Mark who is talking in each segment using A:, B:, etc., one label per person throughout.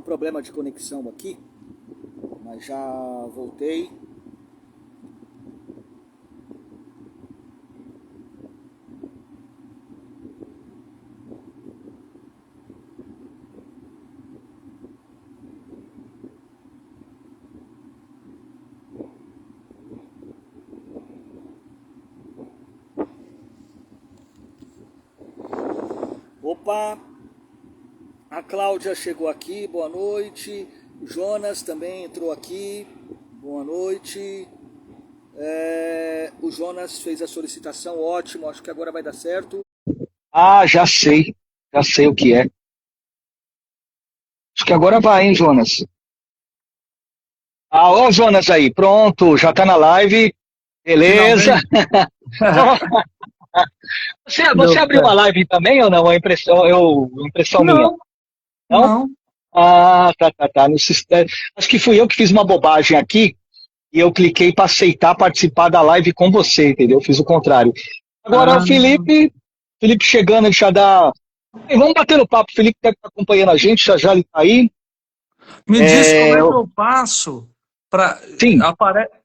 A: um problema de conexão aqui, mas já voltei. Opa, a Cláudia chegou aqui, boa noite. O Jonas também entrou aqui, boa noite. O Jonas fez a solicitação, ótimo, acho que agora vai dar certo.
B: Ah, já sei o que é. Acho que agora vai, hein, Jonas? Ah, ó, Jonas aí, pronto, já tá na live, beleza. Você abriu uma live também ou não? Impressão minha?
C: Não, não.
B: Ah, tá. Acho que fui eu que fiz uma bobagem aqui e eu cliquei para aceitar participar da live com você, entendeu? Eu fiz o contrário. Agora o Felipe chegando, ele já dá. Vamos bater no papo, o Felipe deve estar acompanhando a gente, já ele tá aí.
C: Me diz como é que eu faço para.
B: Sim.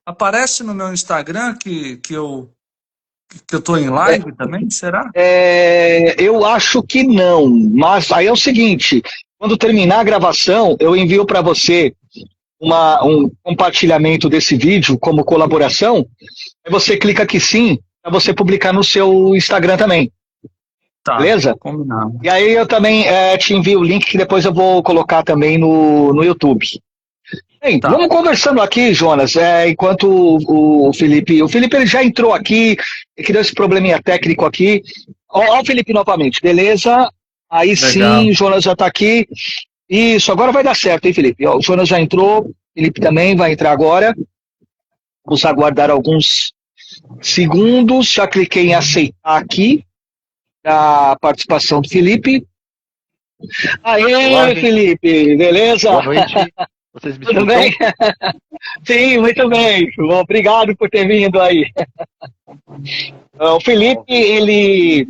C: Aparece no meu Instagram que eu tô em live também, será?
B: Eu acho que não, mas aí é o seguinte, quando terminar a gravação, eu envio para você um compartilhamento desse vídeo como colaboração, aí você clica aqui sim, para você publicar no seu Instagram também.
C: Tá,
B: beleza?
C: Combinado.
B: E aí eu também te envio o link que depois eu vou colocar também no YouTube. Bem,
C: Tá.
B: Vamos conversando aqui, Jonas, enquanto o Felipe ele já entrou aqui, ele criou esse probleminha técnico aqui. Ó o Felipe novamente, beleza? Aí
C: Legal.
B: sim, o Jonas já está aqui. Isso, agora vai dar certo, hein, Felipe? Ó, o Jonas já entrou, o Felipe também vai entrar agora. Vamos aguardar alguns segundos. Já cliquei em aceitar aqui a participação do Felipe. Aê,
D: Olá,
B: Felipe, beleza?
D: Boa noite. Vocês me
B: Tudo
D: escutam?
B: bem? Sim, muito bem. Obrigado por ter vindo aí. O Felipe, ele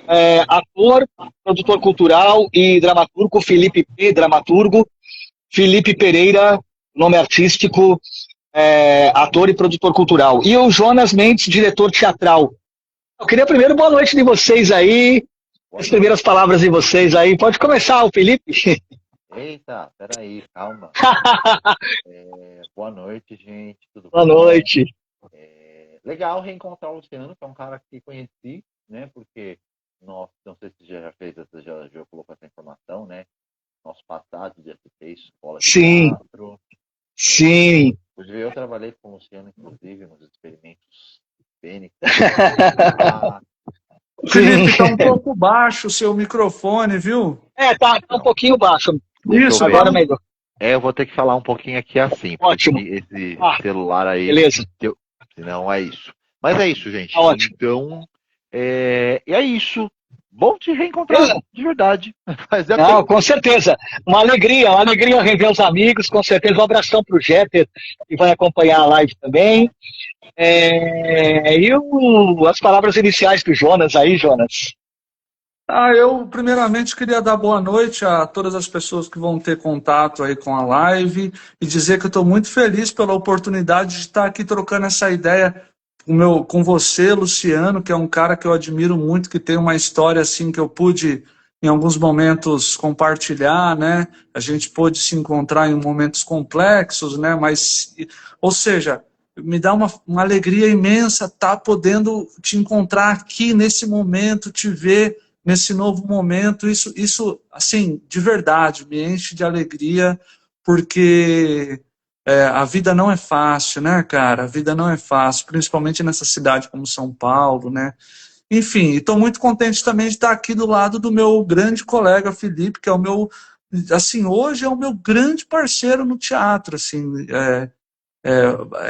B: é ator, produtor cultural e dramaturgo. Felipe P, dramaturgo. Felipe Pereira, nome artístico, ator e produtor cultural. E o Jonas Mendes, diretor teatral. Eu queria primeiro boa noite de vocês aí. As primeiras palavras de vocês aí. Pode começar, o Felipe.
D: Eita, peraí, calma. Boa noite, gente. Tudo
B: Boa
D: bom?
B: noite.
D: Legal reencontrar o Luciano, que é um cara que conheci, né? Porque não sei se já fez, já colocou essa informação, né? Nosso passado de ST, escola de teatro.
B: Sim.
D: Inclusive, eu trabalhei com o Luciano, inclusive, nos experimentos Fênix.
C: Felipe, tá um pouco baixo o seu microfone, viu?
B: Tá um pouquinho baixo.
C: Isso,
B: agora melhor.
D: Eu vou ter que falar um pouquinho aqui assim.
B: Ótimo.
D: Esse celular aí.
B: Beleza.
D: Não é isso. Mas é isso, gente.
B: Ótimo.
D: Então, é isso. Bom te reencontrar, de verdade.
B: Não, com certeza. Uma alegria rever os amigos, com certeza. Um abração para o Jeter, que vai acompanhar a live também. As palavras iniciais do Jonas aí, Jonas.
C: Eu primeiramente queria dar boa noite a todas as pessoas que vão ter contato aí com a live e dizer que eu estou muito feliz pela oportunidade de estar aqui trocando essa ideia com você, Luciano, que é um cara que eu admiro muito, que tem uma história assim que eu pude em alguns momentos compartilhar, né? A gente pôde se encontrar em momentos complexos, né? Mas, ou seja, me dá uma alegria imensa estar podendo te encontrar aqui nesse momento, te ver nesse novo momento. Isso, assim, de verdade, me enche de alegria, porque a vida não é fácil, né, cara? A vida não é fácil, principalmente nessa cidade como São Paulo, né? Enfim, estou muito contente também de estar aqui do lado do meu grande colega Felipe, que é o meu, assim, hoje é o meu grande parceiro no teatro, assim,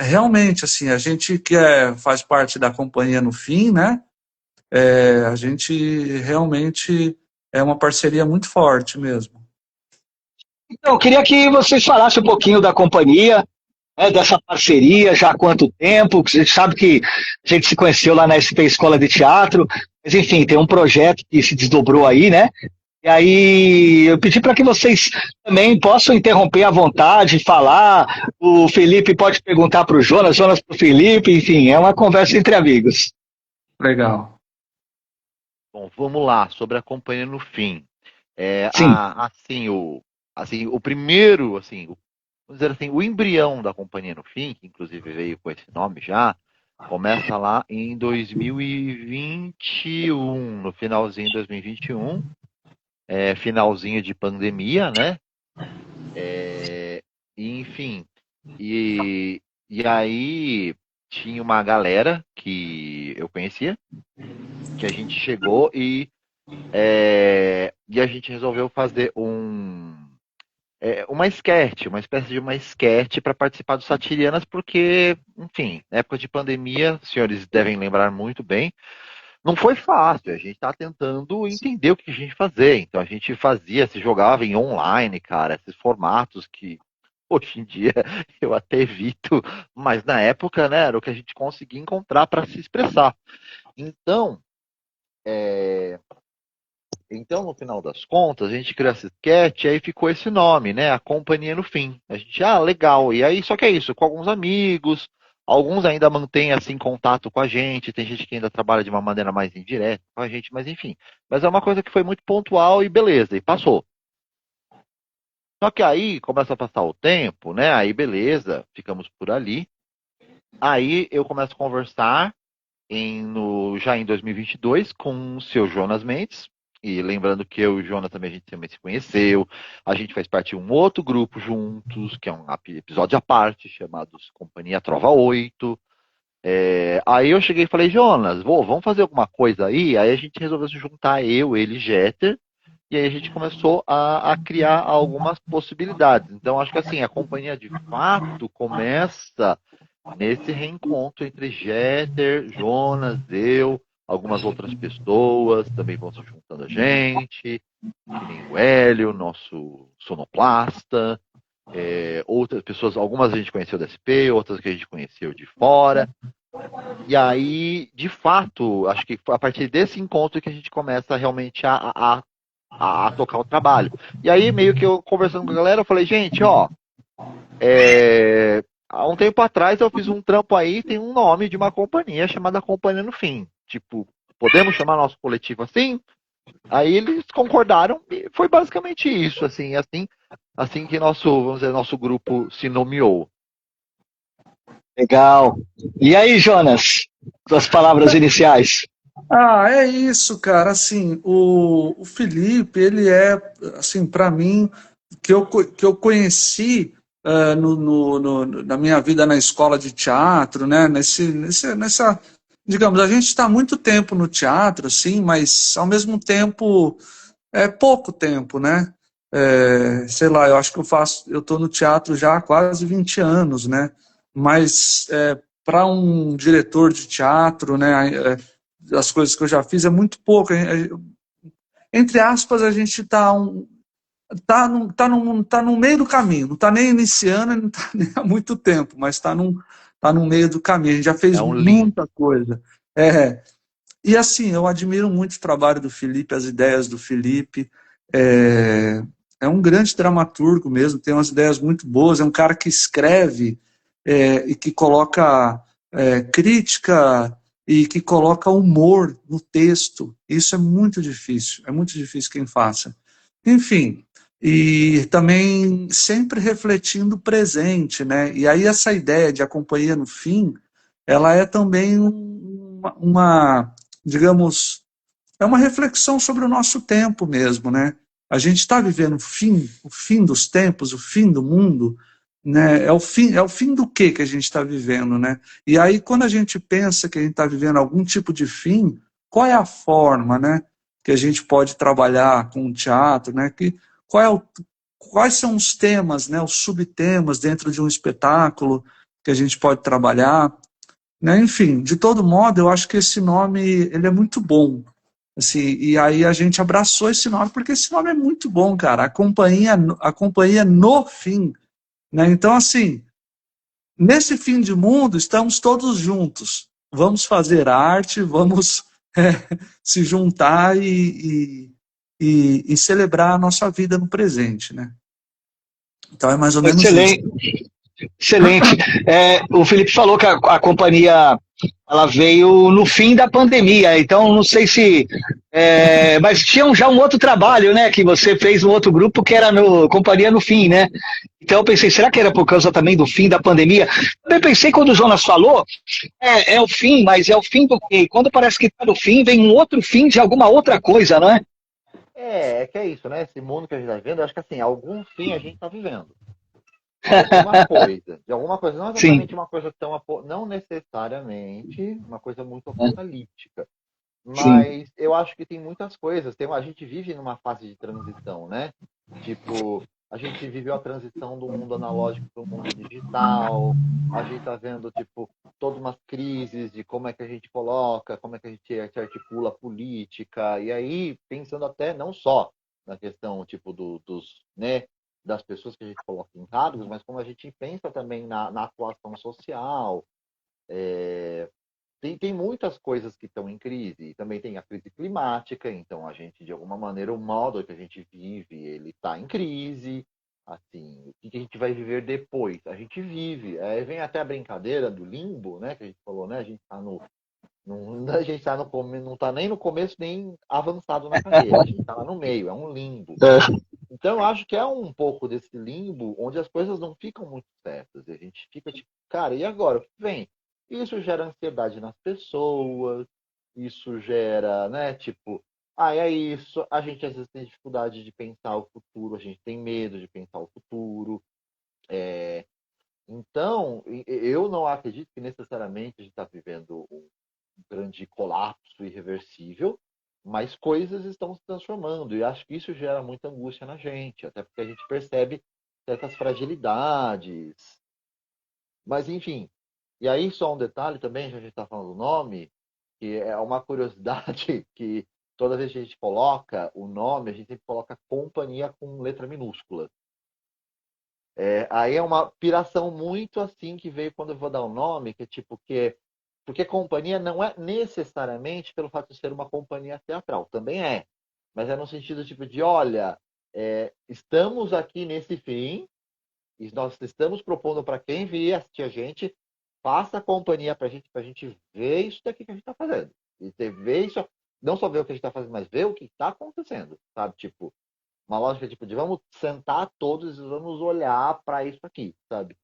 C: realmente, assim, a gente que faz parte da companhia no fim, né? A gente realmente é uma parceria muito forte mesmo.
B: Então, eu queria que vocês falassem um pouquinho da companhia, dessa parceria, já há quanto tempo. Você sabe que a gente se conheceu lá na SP Escola de Teatro, mas enfim, tem um projeto que se desdobrou aí, né? E aí, eu pedi para que vocês também possam interromper à vontade, falar. O Felipe pode perguntar para o Jonas, Jonas para o Felipe, enfim, é uma conversa entre amigos.
C: Legal.
D: Bom, vamos lá, sobre a Companhia no Fim.
B: Sim.
D: O primeiro, vamos dizer assim, o embrião da Companhia no Fim, que inclusive veio com esse nome já, começa lá em 2021, no finalzinho de 2021, finalzinho de pandemia, né? Enfim, e aí tinha uma galera que eu conhecia, que a gente chegou e a gente resolveu fazer uma sketch, uma espécie de uma sketch para participar do Satirianas, porque, enfim, na época de pandemia, os senhores devem lembrar muito bem, não foi fácil, a gente tá tentando entender o que a gente fazer, então a gente se jogava em online, cara, esses formatos que hoje em dia eu até evito, mas na época, né, era o que a gente conseguia encontrar para se expressar. Então, no final das contas, a gente criou essa sketch e aí ficou esse nome, né? A Companhia no Fim. A gente, legal. E aí, só que é isso, com alguns amigos, alguns ainda mantêm, assim, contato com a gente, tem gente que ainda trabalha de uma maneira mais indireta com a gente, mas enfim. Mas é uma coisa que foi muito pontual e beleza, e passou. Só que aí, começa a passar o tempo, né? Aí, beleza, ficamos por ali. Aí, eu começo a conversar já em 2022 com o seu Jonas Mendes. E lembrando que eu e o Jonas também a gente também se conheceu. A gente faz parte de um outro grupo juntos, que é um episódio à parte, chamado Companhia Trova 8. Aí eu cheguei e falei, Jonas, vamos fazer alguma coisa aí? Aí a gente resolveu se juntar, eu, ele e Jeter. E aí a gente começou a criar algumas possibilidades. Então acho que assim, a companhia de fato começa nesse reencontro entre Jeter, Jonas, eu, algumas outras pessoas também vão se juntando a gente, que nem o Hélio, nosso sonoplasta, outras pessoas, algumas a gente conheceu da SP, outras que a gente conheceu de fora. E aí, de fato, acho que a partir desse encontro que a gente começa realmente a tocar o trabalho. E aí, meio que eu conversando com a galera, eu falei, gente, há um tempo atrás eu fiz um trampo aí, tem um nome de uma companhia chamada Companhia no Fim. Tipo, podemos chamar nosso coletivo assim? Aí eles concordaram e foi basicamente isso, assim que vamos dizer, nosso grupo se nomeou.
B: Legal. E aí, Jonas, suas palavras iniciais?
C: É isso, cara. Assim, o Felipe, ele é, assim, para mim, que eu conheci na minha vida na escola de teatro, né? Nessa, digamos, a gente está muito tempo no teatro, assim, mas ao mesmo tempo é pouco tempo, né? Sei lá, eu acho que eu estou no teatro já há quase 20 anos, né? Mas para um diretor de teatro, né? As coisas que eu já fiz é muito pouco. Entre aspas, a gente está tá no meio do caminho, não está nem iniciando, não está nem há muito tempo, mas está no meio do caminho. A gente já fez muita coisa. E assim, eu admiro muito o trabalho do Felipe, as ideias do Felipe. É um grande dramaturgo mesmo, tem umas ideias muito boas, é um cara que escreve e que coloca crítica e que coloca humor no texto. Isso é muito difícil quem faça. Enfim, e também sempre refletindo o presente, né? E aí essa ideia de A Companhia no Fim, ela é também digamos, é uma reflexão sobre o nosso tempo mesmo, né? A gente está vivendo o fim dos tempos, o fim do mundo, né? É o fim do que a gente está vivendo, né? E aí, quando a gente pensa que a gente está vivendo algum tipo de fim, qual é a forma, né, que a gente pode trabalhar com o teatro, né? Quais são os temas, né, os subtemas dentro de um espetáculo que a gente pode trabalhar, né? Enfim, de todo modo, eu acho que esse nome ele é muito bom. Assim, e aí a gente abraçou esse nome, porque esse nome é muito bom, cara. A companhia no fim. Né? Então, assim, nesse fim de mundo, estamos todos juntos. Vamos fazer arte, vamos se juntar e e celebrar a nossa vida no presente, né? Então é mais ou menos
B: Excelente.
C: isso.
B: Excelente. O Felipe falou que a companhia ela veio no fim da pandemia, então não sei se. Mas tinha já um outro trabalho, né? Que você fez um outro grupo que era no Companhia no Fim, né? Então eu pensei, será que era por causa também do fim da pandemia? Eu pensei quando o Jonas falou, é o fim, mas é o fim do quê? Quando parece que está no fim, vem um outro fim de alguma outra coisa, não é?
D: É que é isso, né? Esse mundo que a gente está vivendo, eu acho que assim, algum fim a gente está vivendo. Alguma coisa. De alguma coisa. Não exatamente
B: Sim.
D: uma coisa tão. Não necessariamente uma coisa muito apocalíptica.
B: Sim.
D: Mas eu acho que tem muitas coisas. A gente vive numa fase de transição, né? Tipo, a gente viveu a transição do mundo analógico para o mundo digital. A gente está vendo, tipo, todas umas crises de como é que a gente coloca, como é que a gente articula a política. E aí, pensando até não só na questão, tipo, né, das pessoas que a gente coloca em cargos, mas como a gente pensa também na atuação social. Tem muitas coisas que estão em crise. E também tem a crise climática, então a gente, de alguma maneira, o modo que a gente vive, ele está em crise. Assim, o que a gente vai viver depois? A gente vive. Aí vem até a brincadeira do limbo, né? Que a gente falou, né? A gente está a gente está não está nem no começo, nem avançado na carreira. A gente está lá no meio, é um limbo. Então, eu acho que é um pouco desse limbo onde as coisas não ficam muito certas. E a gente fica tipo, cara, e agora? O que vem? Isso gera ansiedade nas pessoas, isso gera, né, tipo, é isso, a gente às vezes tem dificuldade de pensar o futuro, a gente tem medo de pensar o futuro. Então, eu não acredito que necessariamente a gente está vivendo um grande colapso irreversível, mas coisas estão se transformando, e acho que isso gera muita angústia na gente, até porque a gente percebe certas fragilidades. Mas, enfim, e aí só um detalhe também, já a gente está falando do nome, que é uma curiosidade que toda vez que a gente coloca o nome, a gente sempre coloca companhia com letra minúscula. Aí é uma piração muito assim que veio quando eu vou dar o nome, que é tipo porque companhia não é necessariamente pelo fato de ser uma companhia teatral, também é, mas é no sentido tipo de, olha, estamos aqui nesse fim, e nós estamos propondo para quem vier assistir a gente, faça companhia para a gente ver isso daqui que a gente está fazendo. E você vê isso, não só ver o que a gente está fazendo, mas ver o que está acontecendo, sabe? Tipo, uma lógica tipo de vamos sentar todos e vamos olhar para isso aqui, sabe?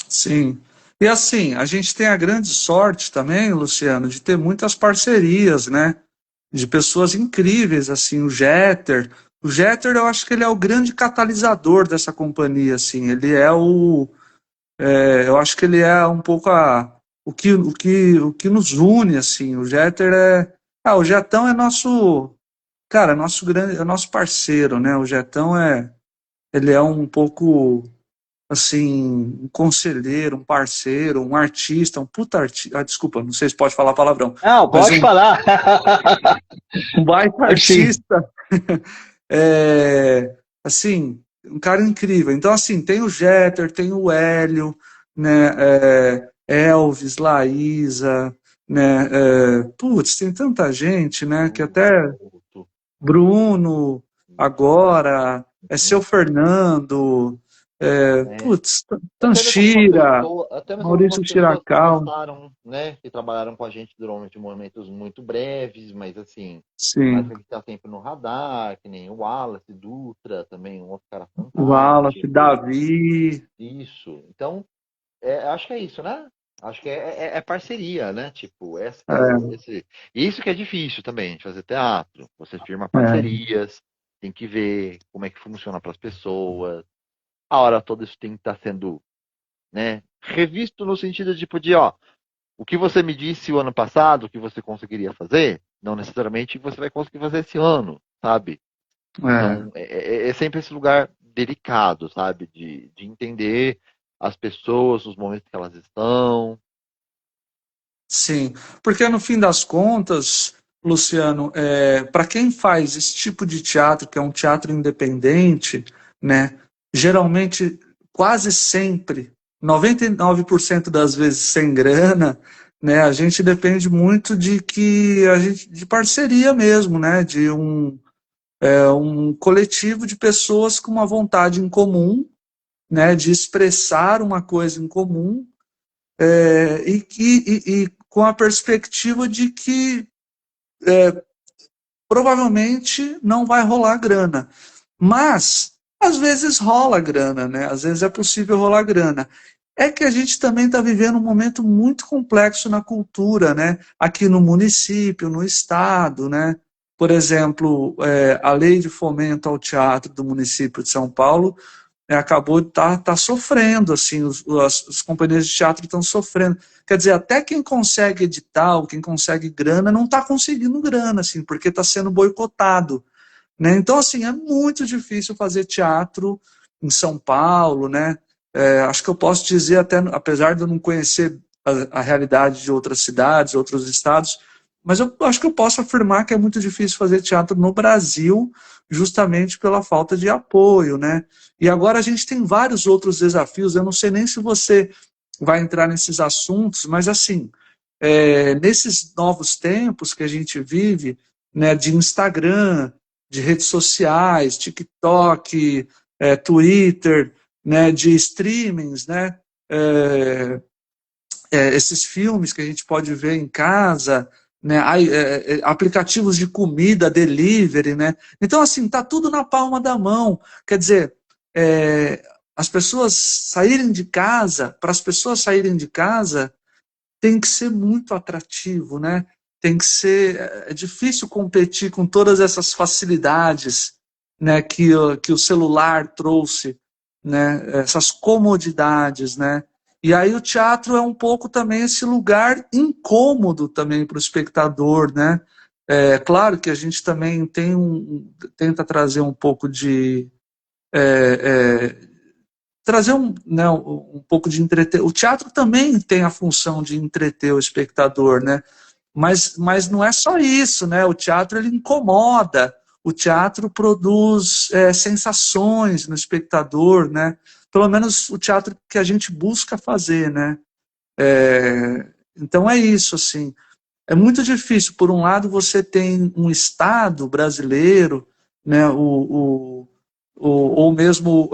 C: Sim. E assim, a gente tem a grande sorte também, Luciano, de ter muitas parcerias, né? De pessoas incríveis, assim, o Jeter. O Jeter, eu acho que ele é o grande catalisador dessa companhia, assim. Ele é eu acho que ele é um pouco o que nos une, assim. O Jeter o Jetão é nosso, cara, nosso grande, é nosso parceiro, né? O Jetão ele é um pouco assim, um conselheiro, um parceiro, um artista, um puta artista. Desculpa, não sei se pode falar palavrão.
B: Não,
C: Mas
B: pode falar.
C: um baita
B: Sim.
C: artista. Assim, um cara incrível. Então, assim, tem o Jeter, tem o Hélio, né? Elvis, Laísa, né? Putz, tem tanta gente, né? Que até Bruno, agora, seu Fernando. Putz, Tanchira,
D: Até mesmo algumas
C: Maurício
D: pessoas que
C: Chiracal.
D: passaram, né, que trabalharam com a gente durante momentos muito breves, mas assim, mas
C: Sim,
D: que está sempre no radar, que nem o Wallace Dutra, também um outro cara
C: Wallace,
D: fantástico.
C: Davi.
D: Isso. Então, acho que é isso, né? Acho que é parceria, né? Tipo, isso que é difícil também, de fazer teatro. Você firma
C: É,
D: parcerias, tem que ver como é que funciona para as pessoas. A hora toda isso tem que estar sendo, né, revisto no sentido tipo de, ó, o que você me disse o ano passado, o que você conseguiria fazer, não necessariamente você vai conseguir fazer esse ano, sabe?
C: é.
D: Então, é sempre esse lugar delicado, sabe? De entender as pessoas, os momentos que elas estão.
C: Sim, porque no fim das contas, Luciano, para quem faz esse tipo de teatro, que é um teatro independente, né, geralmente, quase sempre, 99% das vezes sem grana, né, a gente depende muito de parceria mesmo, né, um coletivo de pessoas com uma vontade em comum, né, de expressar uma coisa em comum, e com a perspectiva de que provavelmente não vai rolar grana. Mas, às vezes rola grana, né? Às vezes é possível rolar grana. É que a gente também está vivendo um momento muito complexo na cultura, né? Aqui no município, no estado, né? Por exemplo, a lei de fomento ao teatro do município de São Paulo acabou de tá sofrendo, assim, as companhias de teatro estão sofrendo. Quer dizer, até quem consegue edital, quem consegue grana, não está conseguindo grana, assim, porque está sendo boicotado, né? Então, assim, é muito difícil fazer teatro em São Paulo, né? Acho que eu posso dizer, até, apesar de eu não conhecer a realidade de outras cidades, outros estados, mas eu acho que eu posso afirmar que é muito difícil fazer teatro no Brasil, justamente pela falta de apoio, né? E agora a gente tem vários outros desafios, eu não sei nem se você vai entrar nesses assuntos, mas assim, nesses novos tempos que a gente vive, né, de Instagram, de redes sociais, TikTok, Twitter, né, de streamings, né, esses filmes que a gente pode ver em casa, né, aplicativos de comida, delivery, né? Então, assim, tá tudo na palma da mão. Quer dizer, as pessoas saírem de casa, para as pessoas saírem de casa, tem que ser muito atrativo, né? Tem que ser, é difícil competir com todas essas facilidades, né, que o celular trouxe, né, essas comodidades, né? E aí o teatro é um pouco também esse lugar incômodo também para o espectador, né? Claro que a gente também tenta trazer um pouco de trazer um pouco de entreter. O teatro também tem a função de entreter o espectador, né? Mas não é só isso, né? O teatro ele incomoda, o teatro produz sensações no espectador, né? Pelo menos o teatro que a gente busca fazer, né? Então é isso, assim. É muito difícil, por um lado, você tem um Estado brasileiro, né? Ou mesmo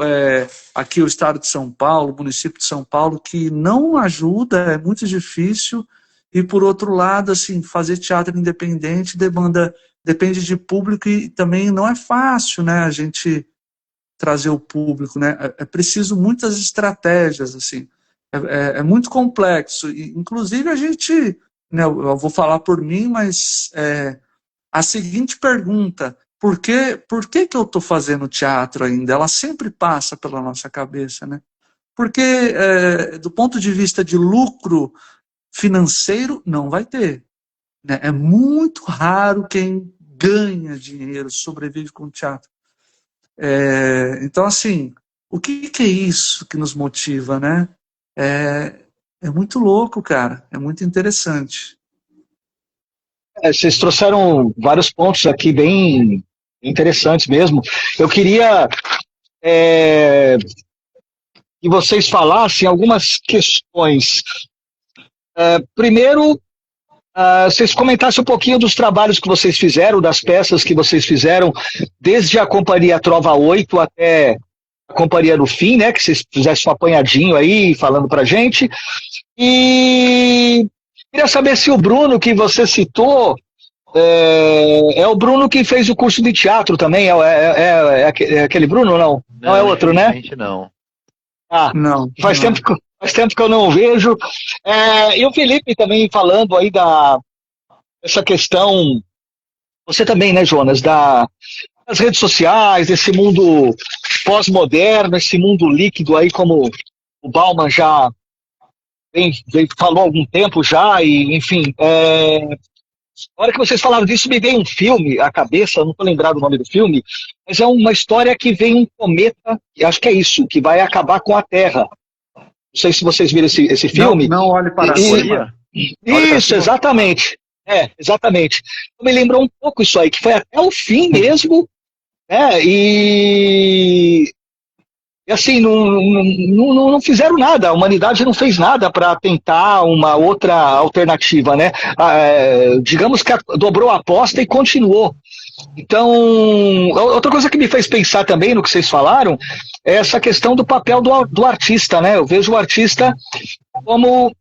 C: aqui o Estado de São Paulo, o município de São Paulo, que não ajuda, é muito difícil. E, por outro lado, assim, fazer teatro independente depende de público e também não é fácil, né, a gente trazer o público, né? É preciso muitas estratégias, assim. É muito complexo. E, inclusive, a gente, né, eu vou falar por mim, mas a seguinte pergunta: por que eu estou fazendo teatro ainda? Ela sempre passa pela nossa cabeça, né? Porque, do ponto de vista de lucro financeiro, não vai ter, né? É muito raro quem ganha dinheiro, sobrevive com teatro. Então, assim, o que é isso que nos motiva, né? É muito louco, cara. É muito interessante.
B: Vocês trouxeram vários pontos aqui bem interessantes mesmo. Eu queria que vocês falassem algumas questões. Primeiro, vocês comentassem um pouquinho dos trabalhos que vocês fizeram, das peças que vocês fizeram, desde a Companhia Trova 8 até a Companhia do Fim, né? Que vocês fizessem um apanhadinho aí, falando pra gente. E queria saber se o Bruno, que você citou, é o Bruno que fez o curso de teatro também, é aquele Bruno, não? Não é outro, né?
D: Não.
C: Não.
B: Faz tempo que eu não vejo. E o Felipe também falando aí dessa questão, você também, né, Jonas, das redes sociais, desse mundo pós-moderno, esse mundo líquido aí, como o Bauman já falou há algum tempo já, e enfim, na hora que vocês falaram disso, me veio um filme à cabeça, não estou lembrado o nome do filme, mas é uma história que vem um cometa, acho que é isso, que vai acabar com a Terra. Não sei se vocês viram esse filme.
C: Não olhe para cima.
B: Isso, exatamente. Exatamente. Me lembrou um pouco isso aí, que foi até o fim mesmo, né? E assim, não fizeram nada, a humanidade não fez nada para tentar uma outra alternativa, né? Digamos que dobrou a aposta e continuou. Então, outra coisa que me fez pensar também no que vocês falaram é essa questão do papel do artista, né? Eu vejo o artista como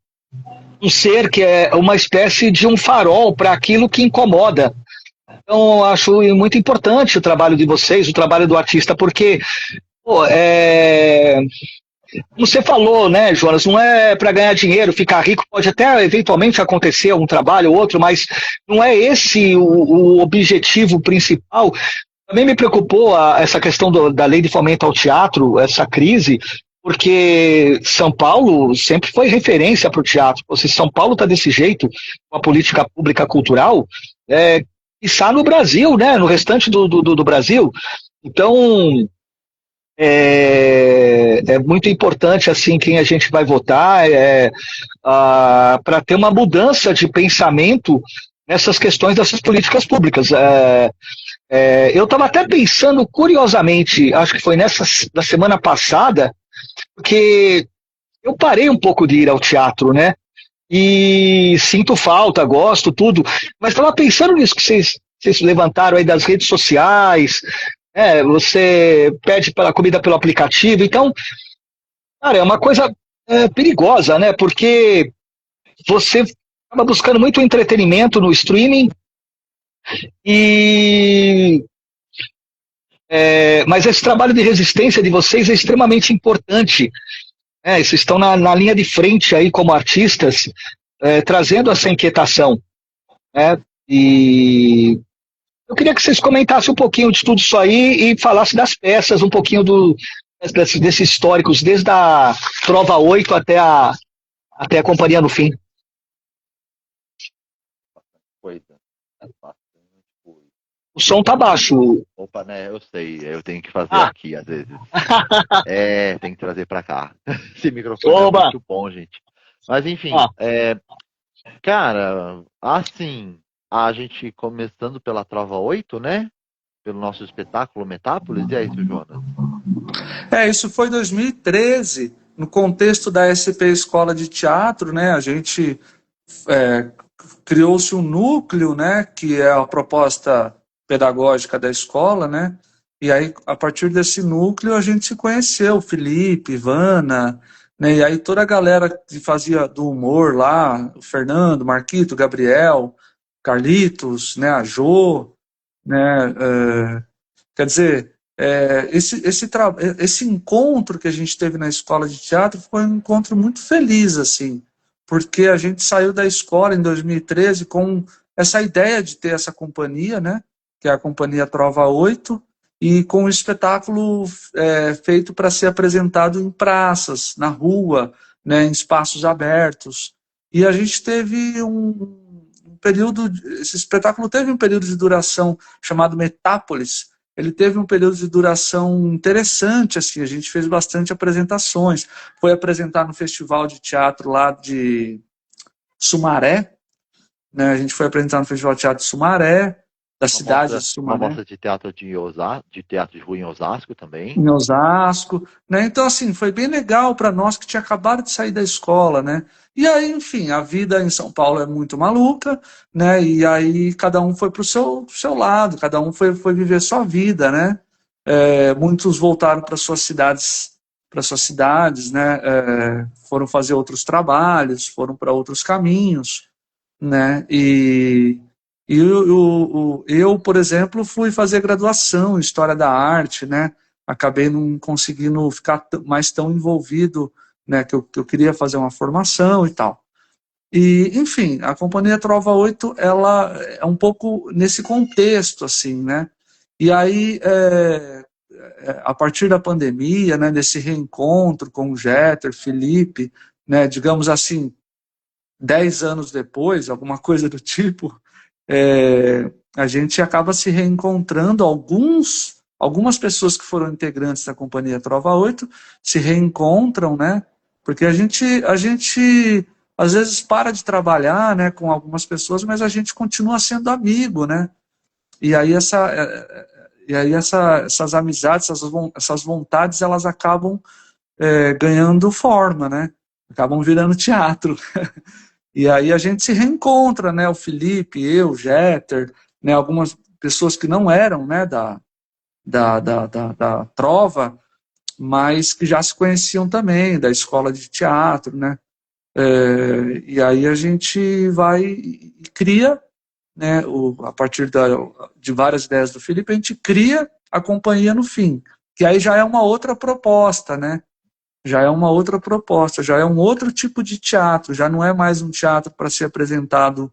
B: um ser que é uma espécie de um farol para aquilo que incomoda. Então, eu acho muito importante o trabalho de vocês, o trabalho do artista, porque, pô, como você falou, né, Jonas, não é para ganhar dinheiro, ficar rico, pode até eventualmente acontecer um trabalho ou outro, mas não é esse o objetivo principal. Também me preocupou essa questão da lei de fomento ao teatro, essa crise, porque São Paulo sempre foi referência para o teatro. Se São Paulo está desse jeito, com a política pública cultural, está no Brasil, né, no restante do Brasil. Então, é muito importante assim quem a gente vai votar para ter uma mudança de pensamento nessas questões dessas políticas públicas. Eu estava até pensando, curiosamente, acho que foi na semana passada, porque eu parei um pouco de ir ao teatro, né? E sinto falta, gosto, tudo, mas estava pensando nisso que vocês levantaram aí das redes sociais, você pede pela comida pelo aplicativo, então, cara, é uma coisa perigosa, né? Porque você acaba buscando muito entretenimento no streaming mas esse trabalho de resistência de vocês é extremamente importante. Vocês estão na linha de frente aí como artistas, trazendo essa inquietação. E eu queria que vocês comentassem um pouquinho de tudo isso aí e falassem das peças, um pouquinho desses históricos, desde a Trova 8 até a Companhia no Fim.
D: Coisa.
B: O som tá baixo.
D: Opa, né? Eu sei. Eu tenho que fazer aqui, às vezes. Tem que trazer pra cá. Esse microfone é muito bom, gente. Mas, enfim. Cara, assim, a gente começando pela Trova 8, né? Pelo nosso espetáculo Metápolis. E é isso, Jonas?
C: Isso foi em 2013, no contexto da SP Escola de Teatro, né? A gente criou-se um núcleo, né? Que é a proposta pedagógica da escola, né? E aí, a partir desse núcleo, a gente se conheceu, Felipe, Ivana, né? E aí toda a galera que fazia do humor lá, o Fernando, Marquito, Gabriel, Carlitos, né? A Jô, né? Quer dizer, esse encontro que a gente teve na escola de teatro foi um encontro muito feliz, assim, porque a gente saiu da escola em 2013 com essa ideia de ter essa companhia, né? Que é a Companhia Trova 8, e com um espetáculo feito para ser apresentado em praças, na rua, né, em espaços abertos. E a gente teve um período, esse espetáculo teve um período de duração chamado Metápolis. Ele teve um período de duração interessante, assim, a gente fez bastante apresentações. Foi apresentar no Festival de Teatro lá de Sumaré, né, a gente foi apresentar no Festival de Teatro de Sumaré, da cidade de Sumaré.
D: Uma mostra de teatro de teatro de rua em Osasco também.
C: Em Osasco, né? Então, assim, foi bem legal para nós que tinha acabado de sair da escola, né? E aí, enfim, a vida em São Paulo é muito maluca, né? E aí cada um foi para o seu lado, cada um foi viver sua vida, né? Muitos voltaram para suas cidades, né? Foram fazer outros trabalhos, foram para outros caminhos, né? E eu, por exemplo, fui fazer graduação em História da Arte, né? Acabei não conseguindo ficar mais tão envolvido, né? Que eu queria fazer uma formação e tal. E, enfim, a Companhia Trova 8, ela é um pouco nesse contexto, assim, né? E aí, a partir da pandemia, né? Desse reencontro com o Jeter, Felipe, né? Digamos assim, 10 anos depois, alguma coisa do tipo, a gente acaba se reencontrando, algumas pessoas que foram integrantes da Companhia Trova 8 se reencontram, né? Porque a gente às vezes para de trabalhar, né, com algumas pessoas, mas a gente continua sendo amigo, né? E aí essas amizades, essas vontades, elas acabam ganhando forma, né? Acabam virando teatro. E aí a gente se reencontra, né? O Felipe, eu, o Jeter, né? Algumas pessoas que não eram, né, da trova, mas que já se conheciam também, da escola de teatro, né? E aí a gente vai e cria, né, a partir de várias ideias do Felipe, a gente cria a companhia no fim, que aí já é uma outra proposta, né? Já é uma outra proposta, já é um outro tipo de teatro, já não é mais um teatro para ser apresentado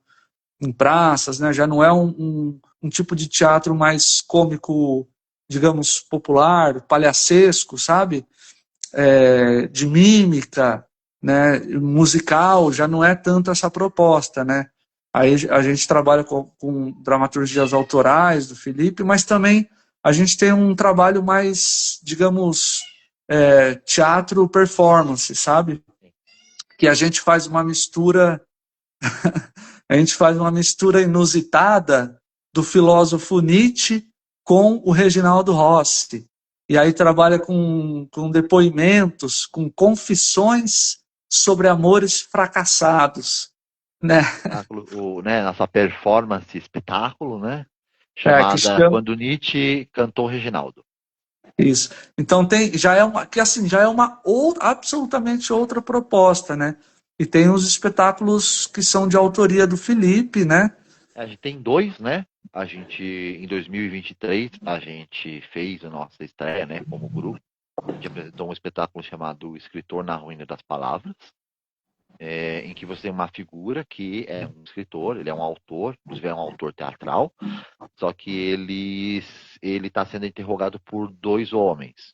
C: em praças, né? Já não é um tipo de teatro mais cômico, digamos, popular, palhacesco, sabe? De mímica, né? Musical, já não é tanto essa proposta, né? Aí a gente trabalha com dramaturgias autorais do Felipe, mas também a gente tem um trabalho mais, digamos, teatro performance, sabe? Que a gente faz uma mistura a gente faz uma mistura inusitada do filósofo Nietzsche com o Reginaldo Rossi. E aí trabalha com depoimentos, com confissões sobre amores fracassados, né?
D: Né, nossa performance espetáculo, né?
C: Que
D: Chamada
C: chama
D: Quando Nietzsche Cantou Reginaldo.
C: isso. Então já é absolutamente outra proposta, né? E tem os espetáculos que são de autoria do Felipe, né?
D: A gente tem dois, né? A gente, em 2023, a gente fez a nossa estreia, né, como grupo. A gente apresentou um espetáculo chamado O Escritor na Ruína das Palavras, em que você tem uma figura que é um escritor, ele é um autor, inclusive é um autor teatral, só que ele está sendo interrogado por dois homens,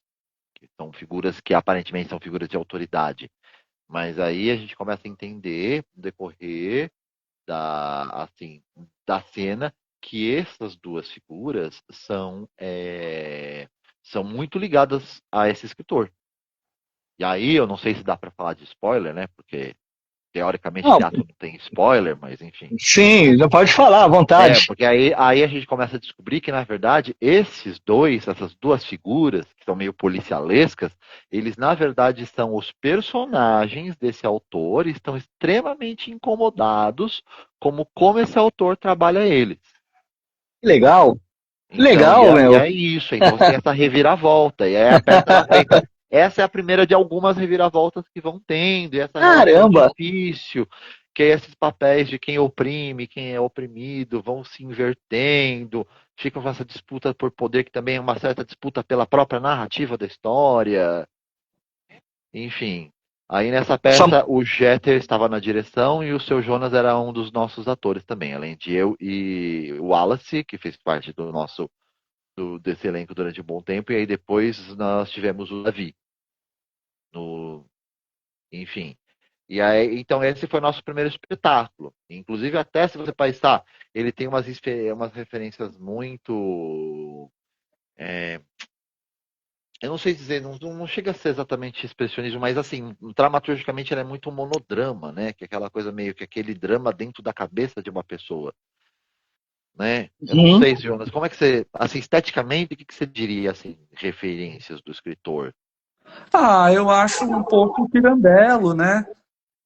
D: que são figuras que aparentemente são figuras de autoridade. Mas aí a gente começa a entender, no decorrer da cena, que essas duas figuras são muito ligadas a esse escritor. E aí, eu não sei se dá para falar de spoiler, né? Porque teoricamente
B: Não,
D: teatro não tem spoiler, mas enfim.
B: sim, não pode falar à vontade.
D: Porque aí a gente começa a descobrir que, na verdade, essas duas figuras, que são meio policialescas, eles, na verdade, são os personagens desse autor e estão extremamente incomodados como esse autor trabalha eles.
B: Que legal, que
D: Então,
B: legal,
D: e
B: meu.
D: é isso. Então, você tem essa reviravolta. E aí a peça ela conta. Essa é a primeira de algumas reviravoltas que vão tendo, e essa relação
B: Caramba,
D: difícil, que esses papéis de quem oprime, quem é oprimido, vão se invertendo, ficam com essa disputa por poder, que também é uma certa disputa pela própria narrativa da história. Enfim. Aí nessa
B: só,
D: peça o Jeter estava na direção e o seu Jonas era um dos nossos atores também, além de eu e o Wallace, que fez parte desse elenco durante um bom tempo, e aí depois nós tivemos o Davi. Enfim. E aí, então esse foi o nosso primeiro espetáculo. Inclusive, até se você pensar, ele tem umas referências muito. Eu não sei dizer, não chega a ser exatamente expressionismo, mas assim, dramaturgicamente ele é muito monodrama, né? Que é aquela coisa meio que aquele drama dentro da cabeça de uma pessoa, né? Eu não
B: uhum.
D: sei, Jonas, como é que você, assim, esteticamente, o que você diria, assim, referências do escritor?
C: Eu acho um pouco Pirandello, né?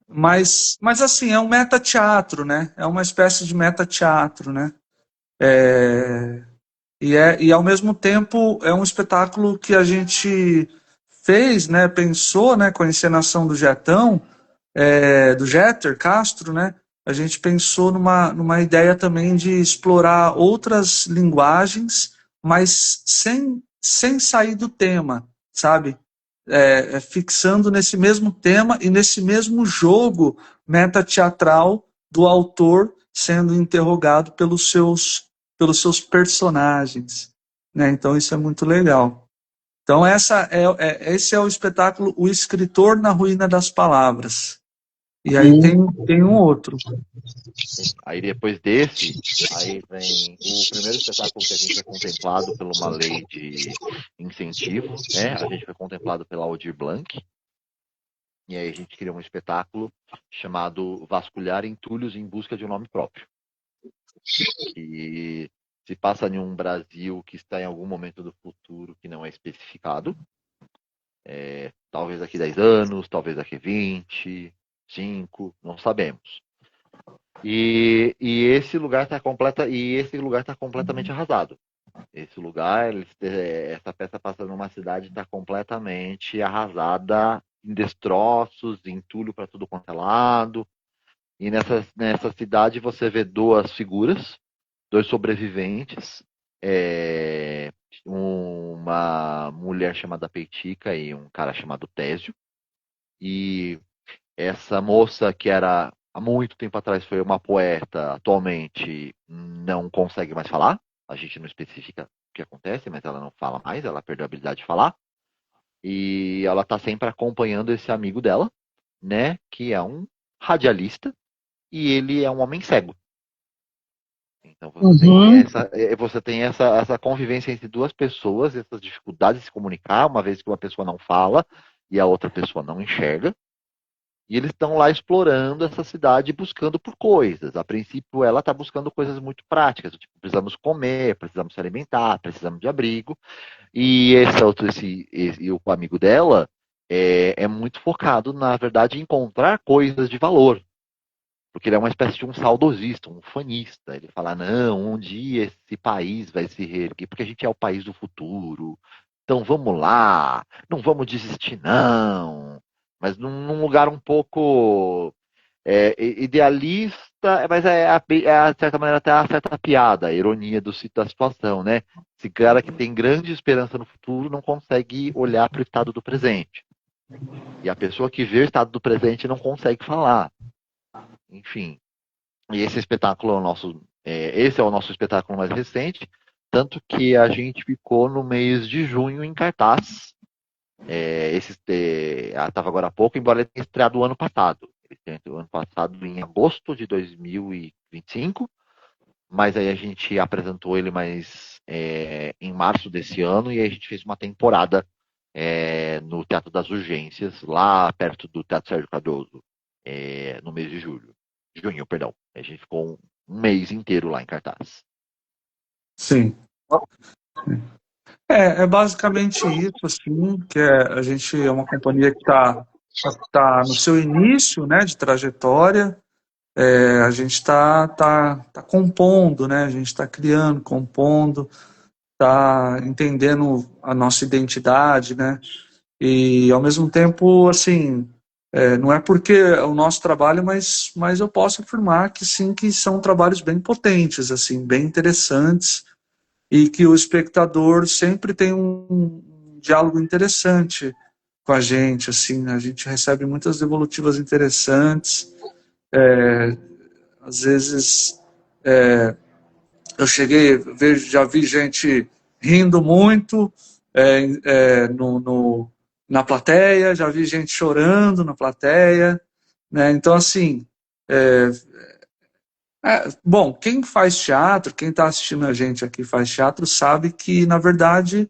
C: Mas assim, é um meta-teatro, né? É uma espécie de meta-teatro, né? E ao mesmo tempo é um espetáculo que a gente fez, né? Pensou, né? Com a encenação do Jetão, do Jeter Castro, né? A gente pensou numa ideia também de explorar outras linguagens, mas sem sair do tema, sabe? Fixando nesse mesmo tema e nesse mesmo jogo metateatral do autor sendo interrogado pelos seus personagens, né? Então isso é muito legal. Então esse é o espetáculo O Escritor na Ruína das Palavras. E aí tem um outro.
D: Aí depois desse, aí vem o primeiro espetáculo que a gente é contemplado por uma lei de incentivo, né? A gente foi contemplado pela Aldir Blanc, e aí a gente criou um espetáculo chamado Vasculhar Entulhos em Busca de um Nome Próprio, que se passa em um Brasil que está em algum momento do futuro que não é especificado, talvez daqui 10 anos, talvez daqui 20, 5, não sabemos. E esse lugar está completamente arrasado. Esse lugar, essa peça passa numa cidade está completamente arrasada, em destroços, entulho para tudo quanto é lado. E nessa cidade você vê duas figuras, dois sobreviventes, uma mulher chamada Peitica e um cara chamado Tésio. E essa moça que era há muito tempo atrás foi uma poeta, atualmente não consegue mais falar. A gente não especifica o que acontece, mas ela não fala mais, ela perdeu a habilidade de falar. E ela está sempre acompanhando esse amigo dela, né, que é um radialista, e ele é um homem cego. Então você tem essa convivência entre duas pessoas, essas dificuldades de se comunicar, uma vez que uma pessoa não fala e a outra pessoa não enxerga. E eles estão lá explorando essa cidade, buscando por coisas. A princípio, ela está buscando coisas muito práticas, tipo, precisamos comer, precisamos se alimentar, precisamos de abrigo. E o amigo dela é muito focado, na verdade, em encontrar coisas de valor. Porque ele é uma espécie de um saudosista, um fanista. Ele fala, não, um dia esse país vai se reerguer, porque a gente é o país do futuro. Então vamos lá, não vamos desistir, não. Mas num lugar um pouco idealista, mas de certa maneira, até a certa piada, a ironia da situação, né? Esse cara que tem grande esperança no futuro não consegue olhar para o estado do presente. E a pessoa que vê o estado do presente não consegue falar. Enfim, e esse espetáculo esse é o nosso espetáculo mais recente, tanto que a gente ficou no mês de junho em cartaz. Estava agora há pouco, embora ele tenha estreado o ano passado. Ele estreou ano passado em agosto de 2025, mas aí a gente apresentou ele em março desse ano, e aí a gente fez uma temporada no Teatro das Urgências, lá perto do Teatro Sérgio Cardoso, no mês de junho, perdão. A gente ficou um mês inteiro lá em cartaz.
C: Sim. É basicamente isso, assim, que a gente é uma companhia que tá no seu início, né, de trajetória. A gente está compondo, né, a gente está criando, compondo, está entendendo a nossa identidade, né, e ao mesmo tempo, assim, não é porque é o nosso trabalho, mas eu posso afirmar que sim, que são trabalhos bem potentes, assim, bem interessantes, e que o espectador sempre tem um diálogo interessante com a gente, assim, a gente recebe muitas devolutivas interessantes. Às vezes já vi gente rindo muito na plateia, já vi gente chorando na plateia, né? Então, assim, bom, quem faz teatro, quem está assistindo a gente aqui faz teatro, sabe que, na verdade,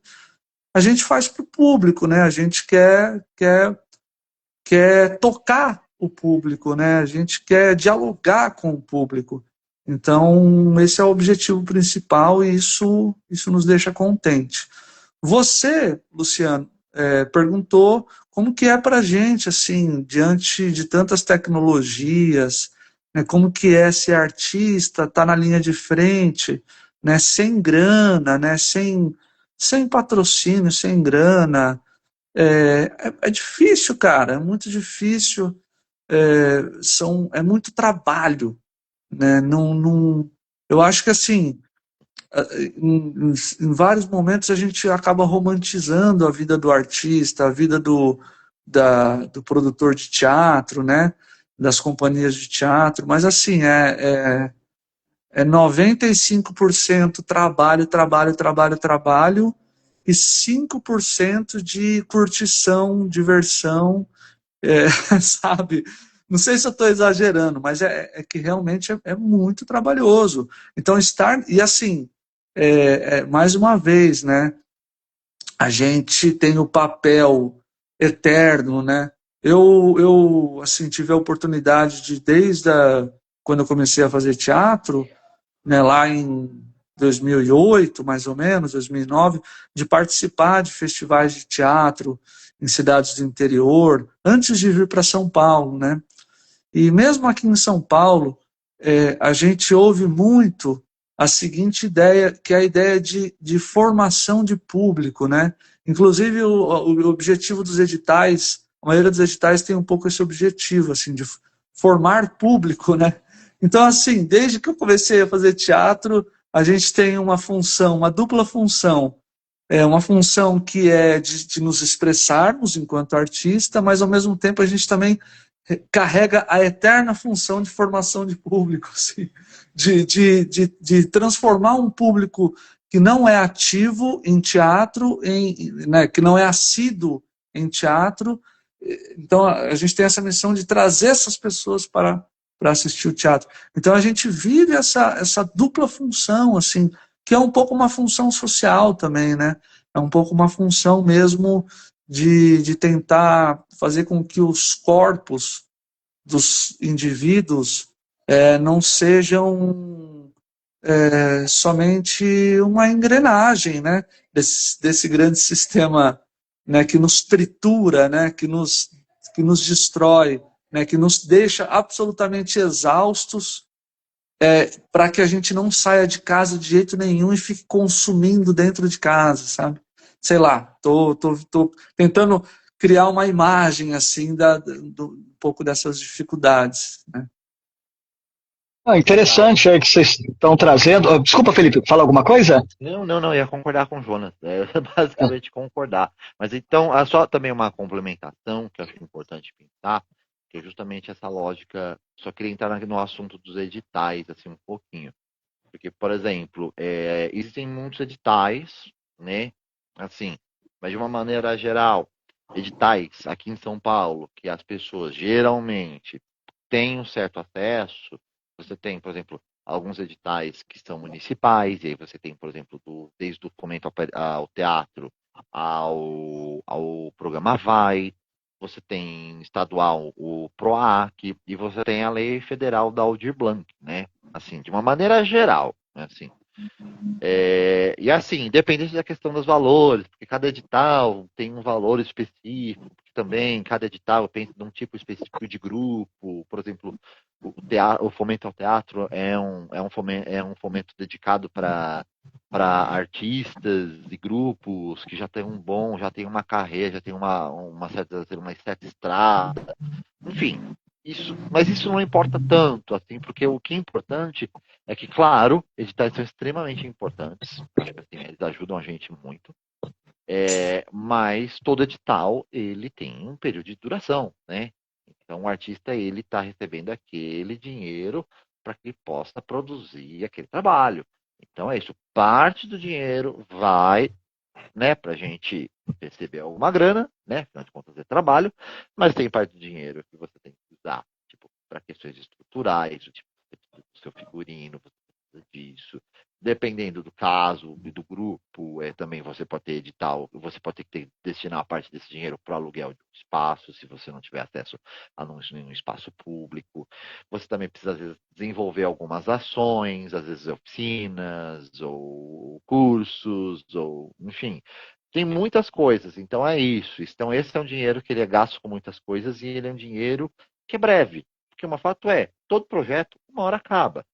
C: a gente faz para o público, né? A gente quer tocar o público, né? A gente quer dialogar com o público. Então, esse é o objetivo principal e isso nos deixa contente. Você, Luciano, perguntou como que é para a gente, assim, diante de tantas tecnologias, né, como que é ser artista, tá na linha de frente, né, sem grana, né, sem patrocínio, sem grana. É difícil, cara, é muito difícil, é muito trabalho, né, eu acho que, assim, em vários momentos a gente acaba romantizando a vida do artista, a vida do produtor de teatro, né, das companhias de teatro, mas assim, é 95% trabalho, trabalho, trabalho, trabalho, e 5% de curtição, diversão, sabe? Não sei se eu estou exagerando, mas é que realmente é muito trabalhoso. Então, e assim, mais uma vez, né? A gente tem o papel eterno, né? Eu assim, tive a oportunidade de, quando eu comecei a fazer teatro, né, lá em 2008, mais ou menos, 2009, de participar de festivais de teatro em cidades do interior, antes de vir para São Paulo, né? E mesmo aqui em São Paulo, a gente ouve muito a seguinte ideia, que é a ideia de formação de público, né? Inclusive, o objetivo dos editais, a maioria dos editais tem um pouco esse objetivo, assim, de formar público, né? Então, assim, desde que eu comecei a fazer teatro, a gente tem uma função, uma dupla função. Uma função que é de nos expressarmos enquanto artista, mas, ao mesmo tempo, a gente também carrega a eterna função de formação de público, assim, de transformar um público que não é ativo em teatro, né, que não é assíduo em teatro. Então, a gente tem essa missão de trazer essas pessoas para assistir o teatro. Então, a gente vive essa dupla função, assim, que é um pouco uma função social também, né? É um pouco uma função mesmo de tentar fazer com que os corpos dos indivíduos não sejam somente uma engrenagem, né, desse grande sistema, né, que nos tritura, né, que nos destrói, né, que nos deixa absolutamente exaustos, para que a gente não saia de casa de jeito nenhum e fique consumindo dentro de casa, sabe? Sei lá, tô tentando criar uma imagem assim um pouco dessas dificuldades, né?
B: Interessante aí que vocês estão trazendo. Desculpa, Felipe, fala alguma coisa?
D: Não, ia concordar com o Jonas. Basicamente concordar. Mas então, só também uma complementação que eu acho importante pensar, que é justamente essa lógica. Só queria entrar no assunto dos editais, assim, um pouquinho. Porque, por exemplo, existem muitos editais, né? Assim, mas de uma maneira geral, editais aqui em São Paulo, que as pessoas geralmente têm um certo acesso. Você tem, por exemplo, alguns editais que são municipais, e aí você tem, por exemplo, desde o fomento ao teatro ao programa Vai, você tem estadual o PROAC, e você tem a lei federal da Aldir Blanc, né? Assim, de uma maneira geral, né? Assim, e assim, independente da questão dos valores, porque cada edital tem um valor específico, também cada edital pensa num tipo específico de grupo, por exemplo, o fomento ao teatro é um fomento dedicado para artistas e grupos que já tem uma carreira, já tem uma certa estrada, enfim. Mas isso não importa tanto, assim, porque o que é importante é que, claro, editais são extremamente importantes, acho que assim, eles ajudam a gente muito, mas todo edital ele tem um período de duração, né? Então o artista ele está recebendo aquele dinheiro para que ele possa produzir aquele trabalho. Então é isso, parte do dinheiro vai, né, para a gente receber alguma grana, né? Afinal de contas é trabalho, mas tem parte do dinheiro que você tem que usar, tipo, para questões estruturais, tipo, do seu figurino, você precisa disso. Dependendo do caso e do grupo, também você pode ter edital, você pode ter que destinar a parte desse dinheiro para o aluguel de um espaço, se você não tiver acesso a nenhum espaço público. Você também precisa, às vezes, desenvolver algumas ações, às vezes oficinas, ou cursos, ou enfim. Tem muitas coisas, então é isso. Então, esse é um dinheiro que ele é gasto com muitas coisas e ele é um dinheiro que é breve. Porque o fato é, todo projeto, uma hora acaba.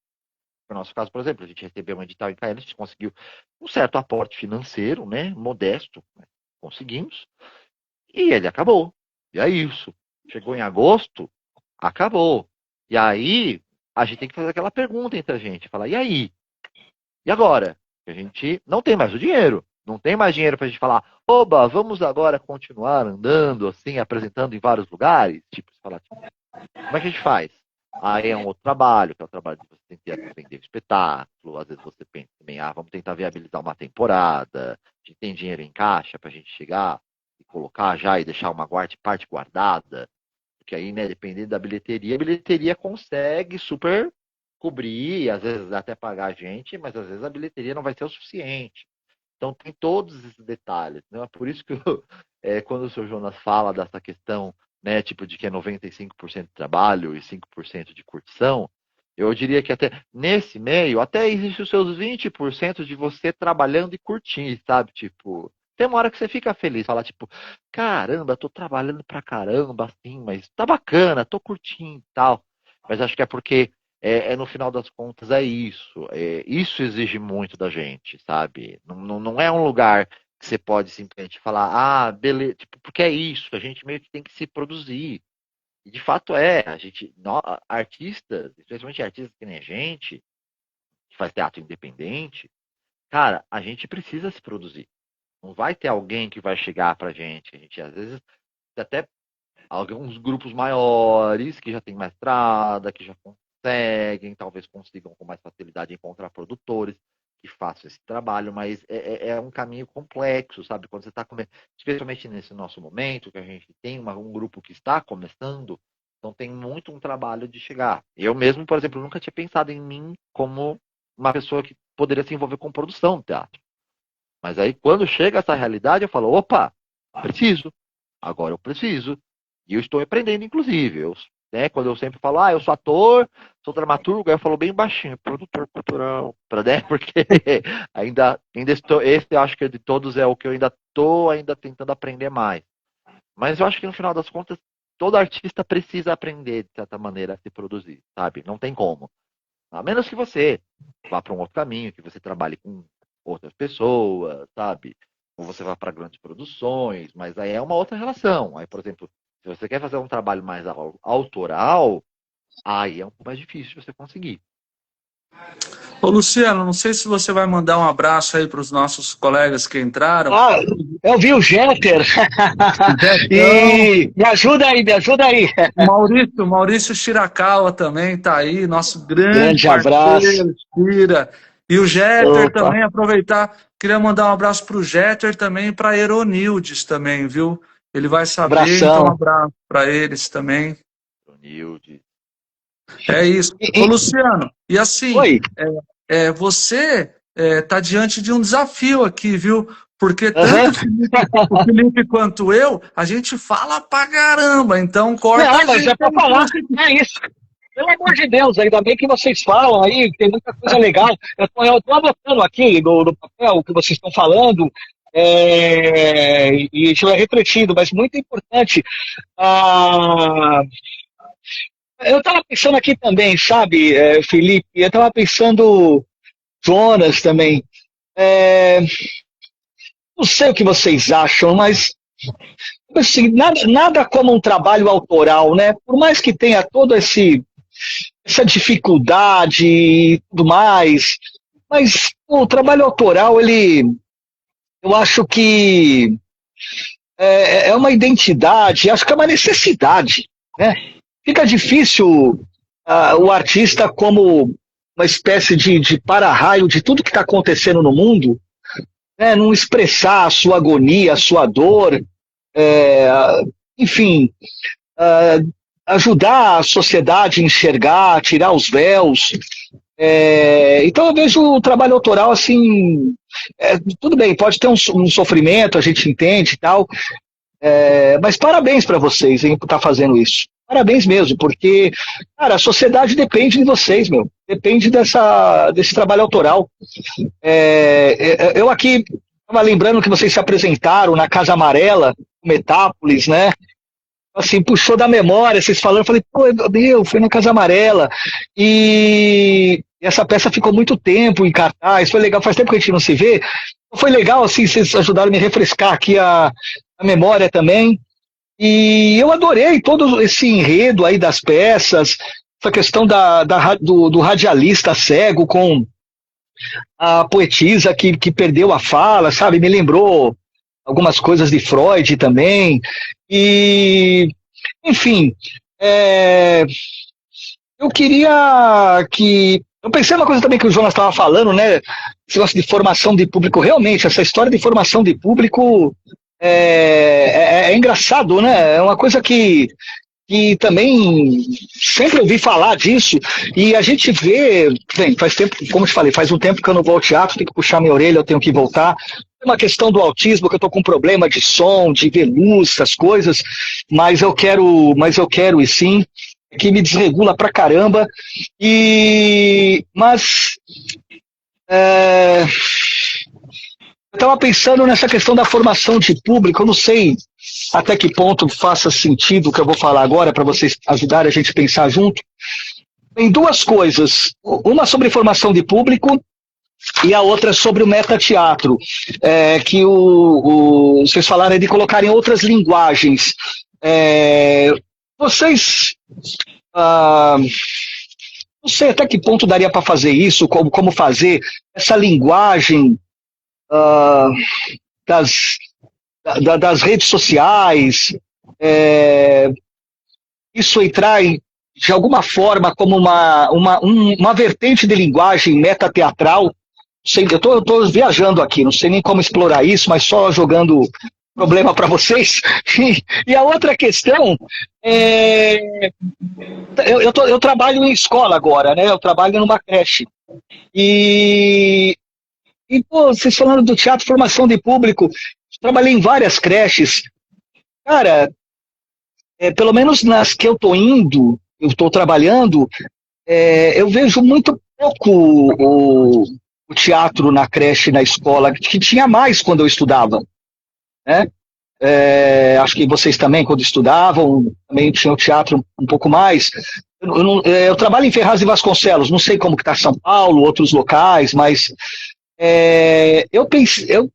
D: No nosso caso, por exemplo, a gente recebeu um edital em Caena, a gente conseguiu um certo aporte financeiro, né, modesto, né, conseguimos, e ele acabou. E é isso. Chegou em agosto, acabou. E aí, a gente tem que fazer aquela pergunta entre a gente, falar, e aí? E agora? A gente não tem mais o dinheiro. Não tem mais dinheiro para a gente falar, oba, vamos agora continuar andando, assim, apresentando em vários lugares? Tipo, falar, tipo, como é que a gente faz? Aí é um outro trabalho, que é o trabalho de você tentar vender o espetáculo. Às vezes você pensa também, vamos tentar viabilizar uma temporada. A gente tem dinheiro em caixa para a gente chegar e colocar já e deixar uma parte guardada. Porque aí, né, dependendo da bilheteria, a bilheteria consegue super cobrir, às vezes até pagar a gente, mas às vezes a bilheteria não vai ser o suficiente. Então tem todos esses detalhes, né? Por isso que quando o Sr. Jonas fala dessa questão, né, tipo de que é 95% de trabalho e 5% de curtição, eu diria que até nesse meio, até existe os seus 20% de você trabalhando e curtindo, sabe? Tipo, tem uma hora que você fica feliz, fala tipo, caramba, tô trabalhando pra caramba, assim, mas tá bacana, tô curtindo e tal. Mas acho que é porque no final das contas, é isso. Isso exige muito da gente, sabe? Não é um lugar que você pode simplesmente falar, beleza, tipo, porque é isso, a gente meio que tem que se produzir. E de fato a gente, artistas, especialmente artistas que nem a gente, que faz teatro independente, cara, a gente precisa se produzir. Não vai ter alguém que vai chegar pra gente. A gente, às vezes, até alguns grupos maiores que já têm mais estrada, que já conseguem, talvez consigam com mais facilidade encontrar produtores que façam esse trabalho, mas é um caminho complexo, sabe? Quando você está especialmente nesse nosso momento, que a gente tem um grupo que está começando, então tem muito um trabalho de chegar. Eu mesmo, por exemplo, nunca tinha pensado em mim como uma pessoa que poderia se envolver com produção de teatro. Mas aí, quando chega essa realidade, eu falo, opa, preciso. Agora eu preciso. E eu estou aprendendo, inclusive. Quando eu sempre falo, eu sou ator, sou dramaturgo, aí eu falo bem baixinho, produtor cultural, porque ainda estou, esse eu acho que de todos é o que eu ainda estou tentando aprender mais. Mas eu acho que no final das contas, todo artista precisa aprender, de certa maneira, a se produzir, sabe? Não tem como. A menos que você vá para um outro caminho, que você trabalhe com outras pessoas, sabe? Ou você vá para grandes produções, mas aí é uma outra relação. Aí, por exemplo, se você quer fazer um trabalho mais autoral, aí é um pouco mais difícil de você conseguir.
C: Ô, Luciano, não sei se você vai mandar um abraço aí para os nossos colegas que entraram.
B: Eu vi o Jeter. E me ajuda aí.
C: Maurício Shirakawa também tá aí, nosso grande
B: abraço.
C: Shira. E o Jeter também, aproveitar, queria mandar um abraço para o Jeter também e para a Eronildes também, viu? Ele vai saber, então um abraço para eles também.
D: Eronildes.
C: É isso. Ô, Luciano, e assim, você tá diante de um desafio aqui, viu? Porque tanto o Felipe quanto eu, a gente fala pra caramba, então corta.
B: Não, mas é pra falar, é isso. Pelo amor de Deus, ainda bem que vocês falam aí, tem muita coisa legal. Eu tô anotando aqui no papel o que vocês estão falando, e isso é refletido, mas muito importante. Eu estava pensando aqui também, sabe, Felipe, eu estava pensando, Jonas também. Não sei o que vocês acham, mas assim, nada como um trabalho autoral, né? Por mais que tenha toda essa dificuldade e tudo mais, mas o trabalho autoral, eu acho que é uma identidade, acho que é uma necessidade, né? Fica difícil o artista, como uma espécie de para-raio de tudo que está acontecendo no mundo, né? Não expressar a sua agonia, a sua dor, enfim, ajudar a sociedade a enxergar, tirar os véus. Então eu vejo o trabalho autoral assim, tudo bem, pode ter um sofrimento, a gente entende e tal, mas parabéns para vocês, hein, por estar fazendo isso. Parabéns mesmo, porque, cara, a sociedade depende de vocês, depende desse trabalho autoral. Eu aqui estava lembrando que vocês se apresentaram na Casa Amarela, Metápolis, né? Assim, puxou da memória, vocês falando, eu falei, foi na Casa Amarela, e essa peça ficou muito tempo em cartaz, foi legal, faz tempo que a gente não se vê, foi legal, assim, vocês ajudaram a me refrescar aqui a memória também, e eu adorei todo esse enredo aí das peças, essa questão do radialista cego com a poetisa que perdeu a fala, sabe, me lembrou algumas coisas de Freud também, e, enfim, eu queria que... Eu pensei numa coisa também que o Jonas estava falando, né, esse negócio de formação de público, realmente, essa história de formação de público é engraçado, né, é uma coisa que também sempre ouvi falar disso, e a gente vê, bem, faz tempo, como eu te falei, faz um tempo que eu não vou ao teatro, tenho que puxar minha orelha, eu tenho que voltar. É uma questão do autismo, que eu tô com problema de som, de ver luz, essas coisas, mas eu quero e sim, que me desregula pra caramba, mas eu estava pensando nessa questão da formação de público, eu não sei até que ponto faça sentido o que eu vou falar agora, para vocês ajudarem a gente a pensar junto, Tem duas coisas, uma sobre formação de público e a outra sobre o metateatro, que vocês falaram de colocar em outras linguagens. Vocês, não sei até que ponto daria para fazer isso, como fazer essa linguagem das redes sociais, isso entrar de alguma forma como uma vertente de linguagem metateatral. Eu estou viajando aqui, não sei nem como explorar isso, mas só jogando problema para vocês. E a outra questão eu trabalho em escola agora, né? Eu trabalho numa creche. E pô, vocês falando do teatro, formação de público, trabalhei em várias creches. Cara, pelo menos nas que eu estou trabalhando, eu vejo muito pouco o teatro na creche, na escola, que tinha mais quando eu estudava, né? Acho que vocês também, quando estudavam, também tinham teatro um pouco mais. Eu trabalho em Ferraz de Vasconcelos, não sei como que está São Paulo, outros locais, mas eu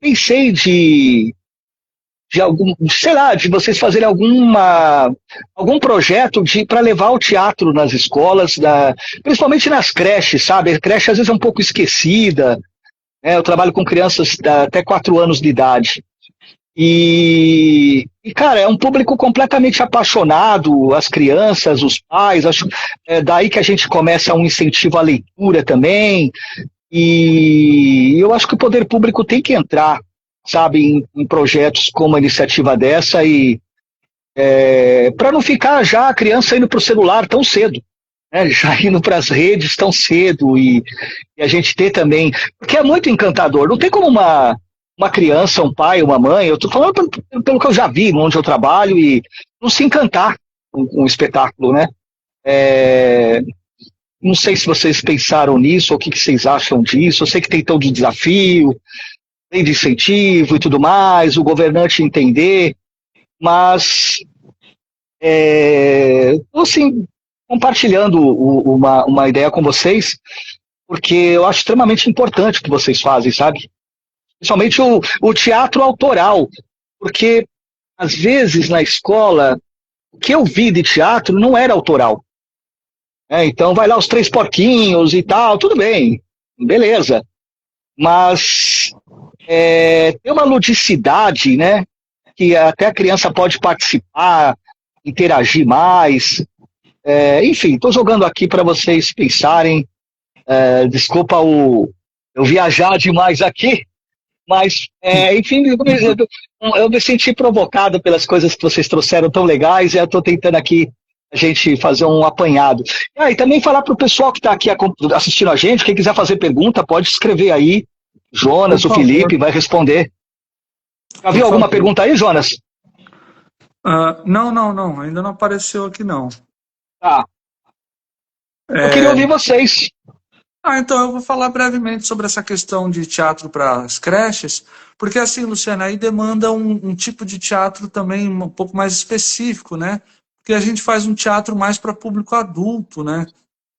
B: pensei de algum, sei lá, de vocês fazerem algum projeto para levar o teatro nas escolas, principalmente nas creches, sabe? A creche às vezes é um pouco esquecida, né? Eu trabalho com crianças até 4 anos de idade. E, cara, é um público completamente apaixonado, as crianças, os pais, acho daí que a gente começa um incentivo à leitura também, e eu acho que o poder público tem que entrar, sabe, em projetos como uma iniciativa dessa, e para não ficar já a criança indo para o celular tão cedo, né, já indo para as redes tão cedo, e a gente ter também, porque é muito encantador, não tem como uma criança, um pai, uma mãe, eu estou falando pelo que eu já vi, onde eu trabalho, e não se encantar com o espetáculo, né? Não sei se vocês pensaram nisso, ou o que vocês acham disso. Eu sei que tem todo de desafio, tem de incentivo e tudo mais, o governante entender, mas estou assim, compartilhando uma ideia com vocês, porque eu acho extremamente importante o que vocês fazem, sabe? Principalmente o teatro autoral, porque às vezes na escola o que eu vi de teatro não era autoral. Então vai lá os Três Porquinhos e tal, tudo bem, beleza. Mas tem uma ludicidade, né? Que até a criança pode participar, interagir mais. Enfim, estou jogando aqui para vocês pensarem. Desculpa eu viajar demais aqui. Mas, enfim, eu me senti provocado pelas coisas que vocês trouxeram tão legais, e eu estou tentando aqui a gente fazer um apanhado. E também falar para o pessoal que está aqui assistindo a gente, quem quiser fazer pergunta, pode escrever aí. Jonas, o Felipe vai responder. Já viu alguma pergunta aí, Jonas?
C: Não, ainda não apareceu aqui não.
B: Tá. Eu queria ouvir vocês.
C: Então eu vou falar brevemente sobre essa questão de teatro para as creches, porque assim, Luciana, aí demanda um tipo de teatro também um pouco mais específico, né? Porque a gente faz um teatro mais para público adulto, né?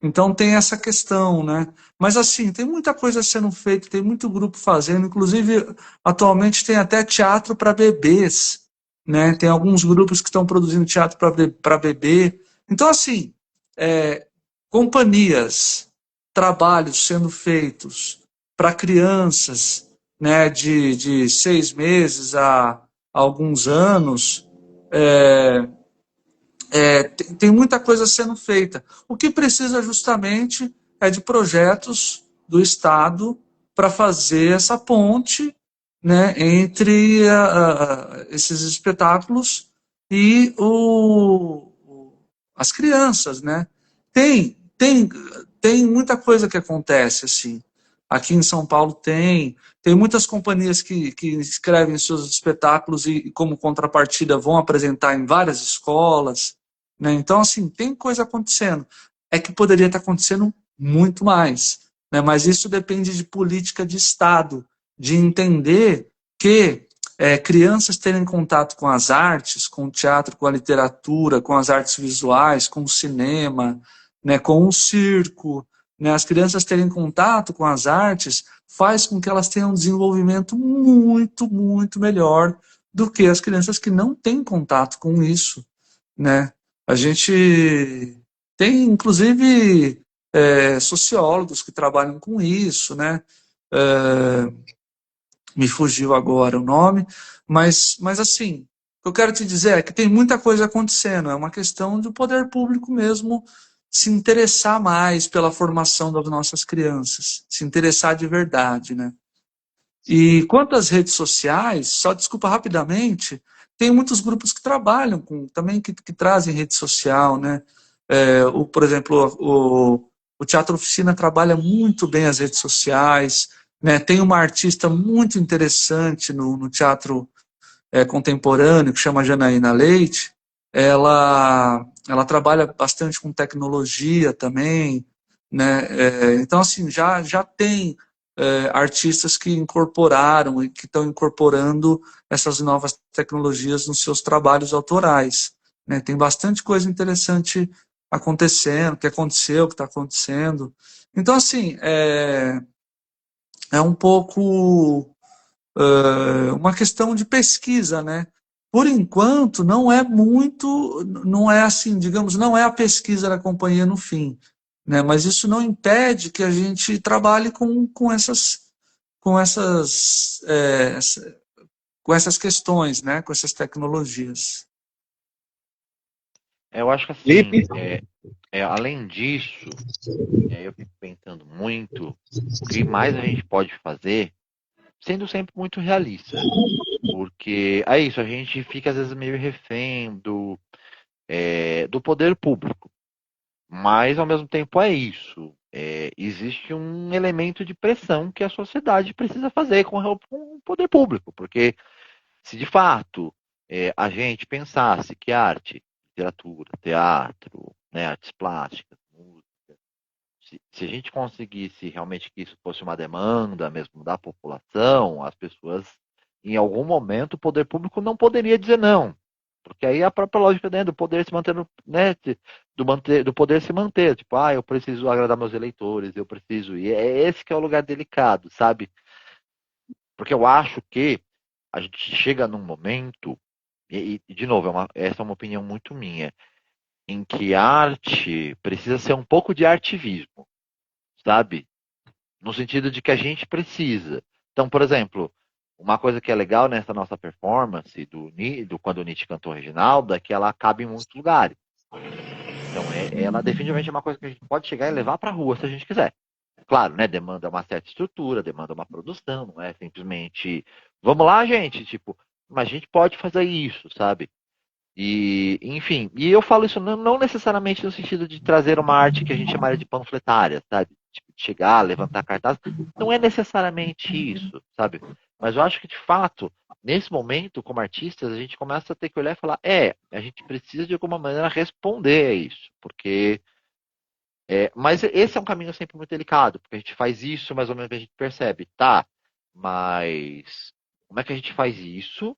C: Então tem essa questão, né? Mas assim, tem muita coisa sendo feita, tem muito grupo fazendo, inclusive atualmente tem até teatro para bebês, né? Tem alguns grupos que estão produzindo teatro para bebê. Então assim, companhias, trabalhos sendo feitos para crianças, né, de 6 meses a alguns anos, tem muita coisa sendo feita. O que precisa justamente é de projetos do Estado para fazer essa ponte, né, entre esses espetáculos e as crianças, né? Tem muita coisa que acontece, assim. Aqui em São Paulo tem muitas companhias que escrevem seus espetáculos e, como contrapartida, vão apresentar em várias escolas, né? Então, assim, tem coisa acontecendo. É que poderia estar acontecendo muito mais, né? Mas isso depende de política de Estado, de entender que crianças terem contato com as artes, com o teatro, com a literatura, com as artes visuais, com o cinema, né, com o circo, né, as crianças terem contato com as artes faz com que elas tenham um desenvolvimento muito, muito melhor do que as crianças que não têm contato com isso, né? A gente tem, inclusive, sociólogos que trabalham com isso, né? É, me fugiu agora o nome, mas assim, o que eu quero te dizer é que tem muita coisa acontecendo, é uma questão do poder público mesmo se interessar mais pela formação das nossas crianças, se interessar de verdade, né? E quanto às redes sociais, só desculpa rapidamente, tem muitos grupos que trabalham com, também que trazem rede social, né? Por exemplo, o Teatro Oficina trabalha muito bem as redes sociais, né? Tem uma artista muito interessante no teatro contemporâneo, que chama Janaína Leite. Ela trabalha bastante com tecnologia também, né? Então, assim, já tem artistas que incorporaram e que estão incorporando essas novas tecnologias nos seus trabalhos autorais, né? Tem bastante coisa interessante acontecendo, que aconteceu, que está acontecendo. Então, assim, é um pouco uma questão de pesquisa, né? Por enquanto, não é muito, não é assim, digamos, não é a pesquisa da companhia no fim, né? Mas isso não impede que a gente trabalhe com essas, com essas questões, né? Com essas tecnologias.
D: Eu acho que assim,
B: Felipe?
D: além disso, eu fico pensando muito o que mais a gente pode fazer, sendo sempre muito realista. Porque é isso, a gente fica às vezes meio refém do poder público. Mas ao mesmo tempo é isso. Existe um elemento de pressão que a sociedade precisa fazer com o poder público. Porque se de fato a gente pensasse que arte, literatura, teatro, né, artes plásticas, música, se a gente conseguisse realmente que isso fosse uma demanda mesmo da população, as pessoas, em algum momento, o poder público não poderia dizer não. Porque aí a própria lógica, né, do poder se manter, né, do poder se manter. Tipo, eu preciso agradar meus eleitores, eu preciso. E é esse que é o lugar delicado, sabe? Porque eu acho que a gente chega num momento, e de novo, essa é uma opinião muito minha, em que a arte precisa ser um pouco de artivismo, sabe? No sentido de que a gente precisa. Então, por exemplo, uma coisa que é legal nessa nossa performance do quando o Nietzsche cantou Reginaldo é que ela cabe em muitos lugares. Então, ela definitivamente é uma coisa que a gente pode chegar e levar para a rua se a gente quiser. Claro, né? Demanda uma certa estrutura, demanda uma produção, não é simplesmente vamos lá, gente, tipo, mas a gente pode fazer isso, sabe? E, enfim, e eu falo isso não necessariamente no sentido de trazer uma arte que a gente chamaria de panfletária, sabe? Tipo, de chegar, levantar cartaz. Não é necessariamente isso, sabe? Mas eu acho que, de fato, nesse momento, como artistas, a gente começa a ter que olhar e falar: a gente precisa de alguma maneira responder a isso, porque. Mas esse é um caminho sempre muito delicado, porque a gente faz isso, mais ou menos a gente percebe, tá? Mas como é que a gente faz isso?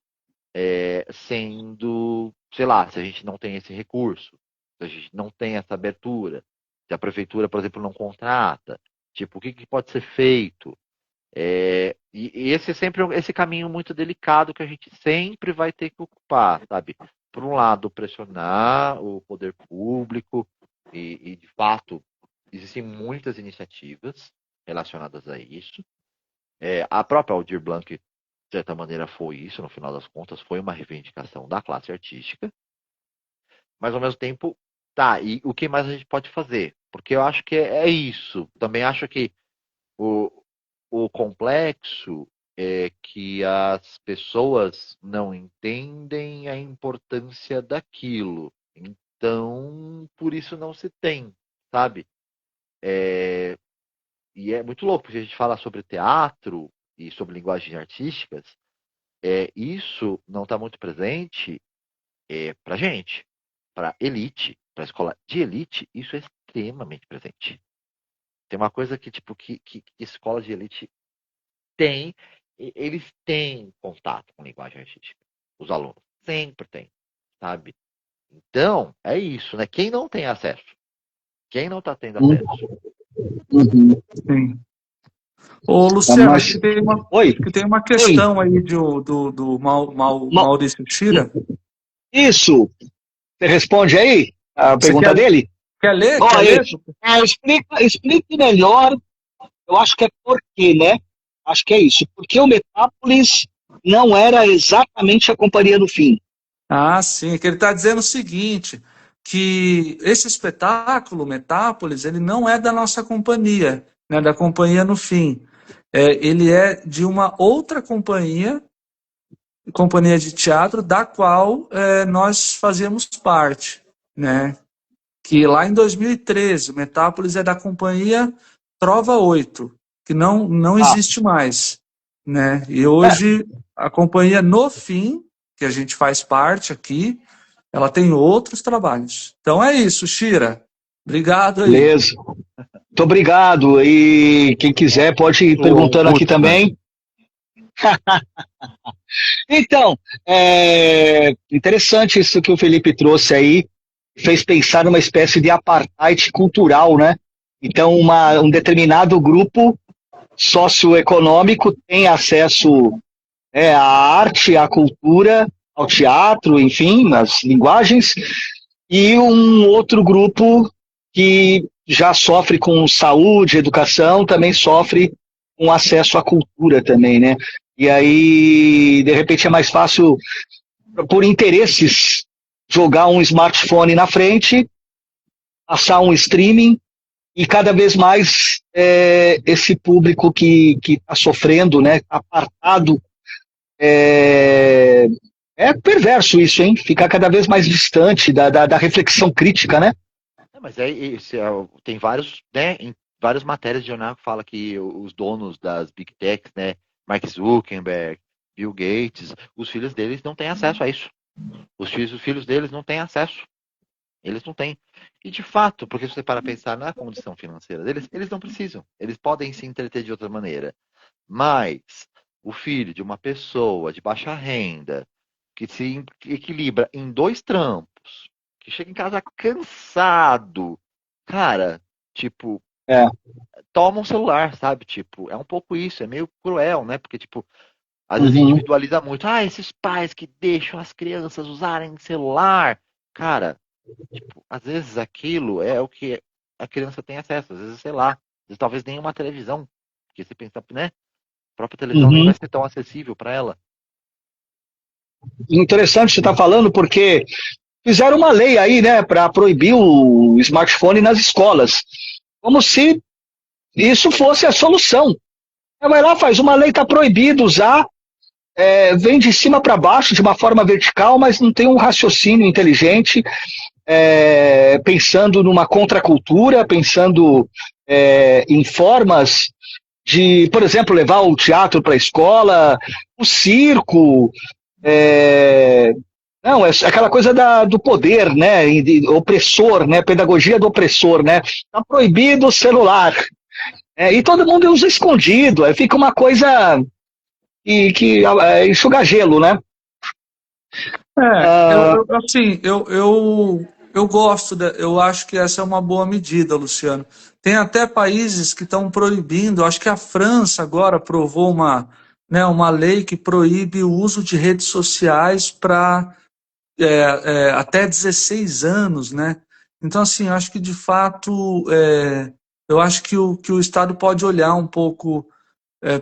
D: Sendo, sei lá, se a gente não tem esse recurso, se a gente não tem essa abertura, se a prefeitura, por exemplo, não contrata, tipo, o que pode ser feito? E esse é sempre esse caminho muito delicado que a gente sempre vai ter que ocupar, sabe? Por um lado, pressionar o poder público, e de fato, existem muitas iniciativas relacionadas a isso. A própria Aldir Blanc, de certa maneira, foi isso, no final das contas, foi uma reivindicação da classe artística, mas ao mesmo tempo, tá, e o que mais a gente pode fazer? Porque eu acho que é isso. Também acho que o, o complexo é que as pessoas não entendem a importância daquilo. Então, por isso não se tem, sabe? E é muito louco, porque a gente fala sobre teatro e sobre linguagens artísticas, isso não está muito presente para gente, para elite, para escola de elite, isso é extremamente presente. Tem uma coisa que, tipo, que escola de elite tem, eles têm contato com linguagem artística. Os alunos sempre têm, sabe? Então, é isso, né? Quem não tem acesso Quem não está tendo
B: Uhum.
D: acesso?
B: Uhum.
C: Sim. Ô, Luciano,
B: Mas...
C: acho que tem uma,
B: Oi.
C: que tem uma
B: Oi.
C: questão aí do Maurício Tira.
B: Isso. Você responde aí a
C: Você
B: pergunta dele?
C: quer ler?
B: Ó,
C: Quer ler?
B: explique melhor. Eu acho que é por quê, né? Acho que é isso. Porque o Metápolis não era exatamente a Companhia do Fim.
C: Ah, sim, que ele está dizendo o seguinte, que esse espetáculo, Metápolis, ele não é da nossa companhia, né, da Companhia no Fim. Ele é de uma outra companhia de teatro, da qual nós fazíamos parte, né? Que lá em 2013, o Metápolis é da companhia Trova 8, que não
B: Ah,
C: existe mais, né? E
B: é,
C: hoje a companhia No Fim, que a gente faz parte aqui, ela tem outros trabalhos. Então é isso, Shira. Obrigado aí.
B: beleza. Muito obrigado. E quem quiser pode ir
C: Ô,
B: perguntando aqui
C: Ruttman.
B: também. Então, interessante isso que o Felipe trouxe aí, fez pensar numa espécie de apartheid cultural, né? Então, um determinado grupo socioeconômico tem acesso à arte, à cultura, ao teatro, enfim, nas linguagens, e um outro grupo que já sofre com saúde, educação, também sofre com acesso à cultura também, né? E aí, de repente, é mais fácil, por interesses, jogar um smartphone na frente, passar um streaming, e cada vez mais esse público que está sofrendo, né, apartado, é perverso isso, hein? Ficar cada vez mais distante da reflexão crítica, né?
D: Mas tem vários, né, em várias matérias de jornal que fala que os donos das Big Techs, né, Mark Zuckerberg, Bill Gates, os filhos deles não têm acesso a isso. Os filhos deles não têm acesso. Eles não têm. E de fato, porque se você para pensar na condição financeira deles, eles não precisam. Eles podem se entreter de outra maneira. Mas o filho de uma pessoa de baixa renda, que se equilibra em 2 trampos, que chega em casa cansado, cara, tipo,
B: É.
D: toma um celular, sabe? Tipo, é um pouco isso, é meio cruel, né? Porque, tipo, às vezes
B: Uhum.
D: individualiza muito. Ah, esses pais que deixam as crianças usarem celular. Cara, tipo, às vezes aquilo é o que a criança tem acesso. Às vezes, sei lá, às vezes, talvez nem uma televisão. Porque você pensa, né? A própria televisão nem
B: Uhum.
D: vai ser tão acessível para ela.
B: Interessante você estar falando, porque fizeram uma lei aí, né, para proibir o smartphone nas escolas. Como se isso fosse a solução. Vai lá, faz uma lei, está proibido usar, vem de cima para baixo, de uma forma vertical, mas não tem um raciocínio inteligente, pensando numa contracultura, pensando em formas de, por exemplo, levar o teatro para a escola, o circo, não, é aquela coisa do poder, né, opressor, né, pedagogia do opressor, né, tá proibido o celular, e todo mundo usa escondido, fica uma coisa que enxuga gelo, né?
C: Assim, eu gosto, eu acho que essa é uma boa medida, Luciano. Tem até países que estão proibindo, acho que a França agora aprovou uma lei que proíbe o uso de redes sociais para até 16 anos, né? Então, assim, eu acho que de fato, eu acho que o Estado pode olhar um pouco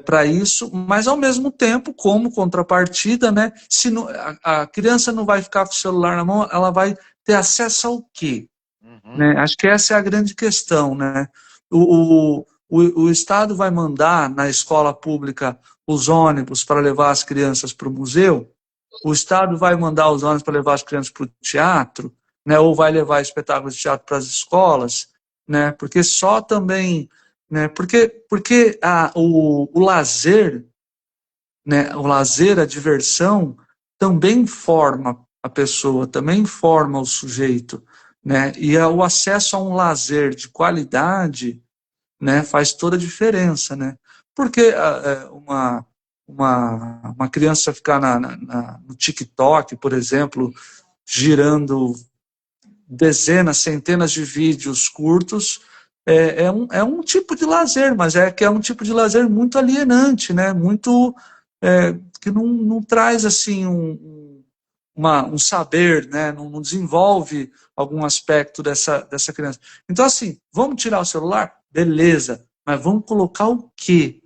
C: para isso, mas ao mesmo tempo, como contrapartida, né? Se não, a criança não vai ficar com o celular na mão, ela vai ter acesso ao quê?
D: Uhum.
C: Né? Acho que essa é a grande questão, né? O Estado vai mandar na escola pública os ônibus para levar as crianças para o museu, o Estado vai mandar os ônibus para levar as crianças para o teatro, né? Ou vai levar espetáculos de teatro para as escolas, né? Porque só também, né? Porque o lazer, né? O lazer, a diversão, também forma a pessoa, também forma o sujeito, né? E o acesso a um lazer de qualidade, né, faz toda a diferença, né? Porque uma criança ficar no TikTok, por exemplo, girando dezenas, centenas de vídeos curtos, é um tipo de lazer, mas que é um tipo de lazer muito alienante, né? Muito que não traz assim um saber, né? Não desenvolve algum aspecto dessa criança. Então, assim, vamos tirar o celular? Beleza, mas vamos colocar o quê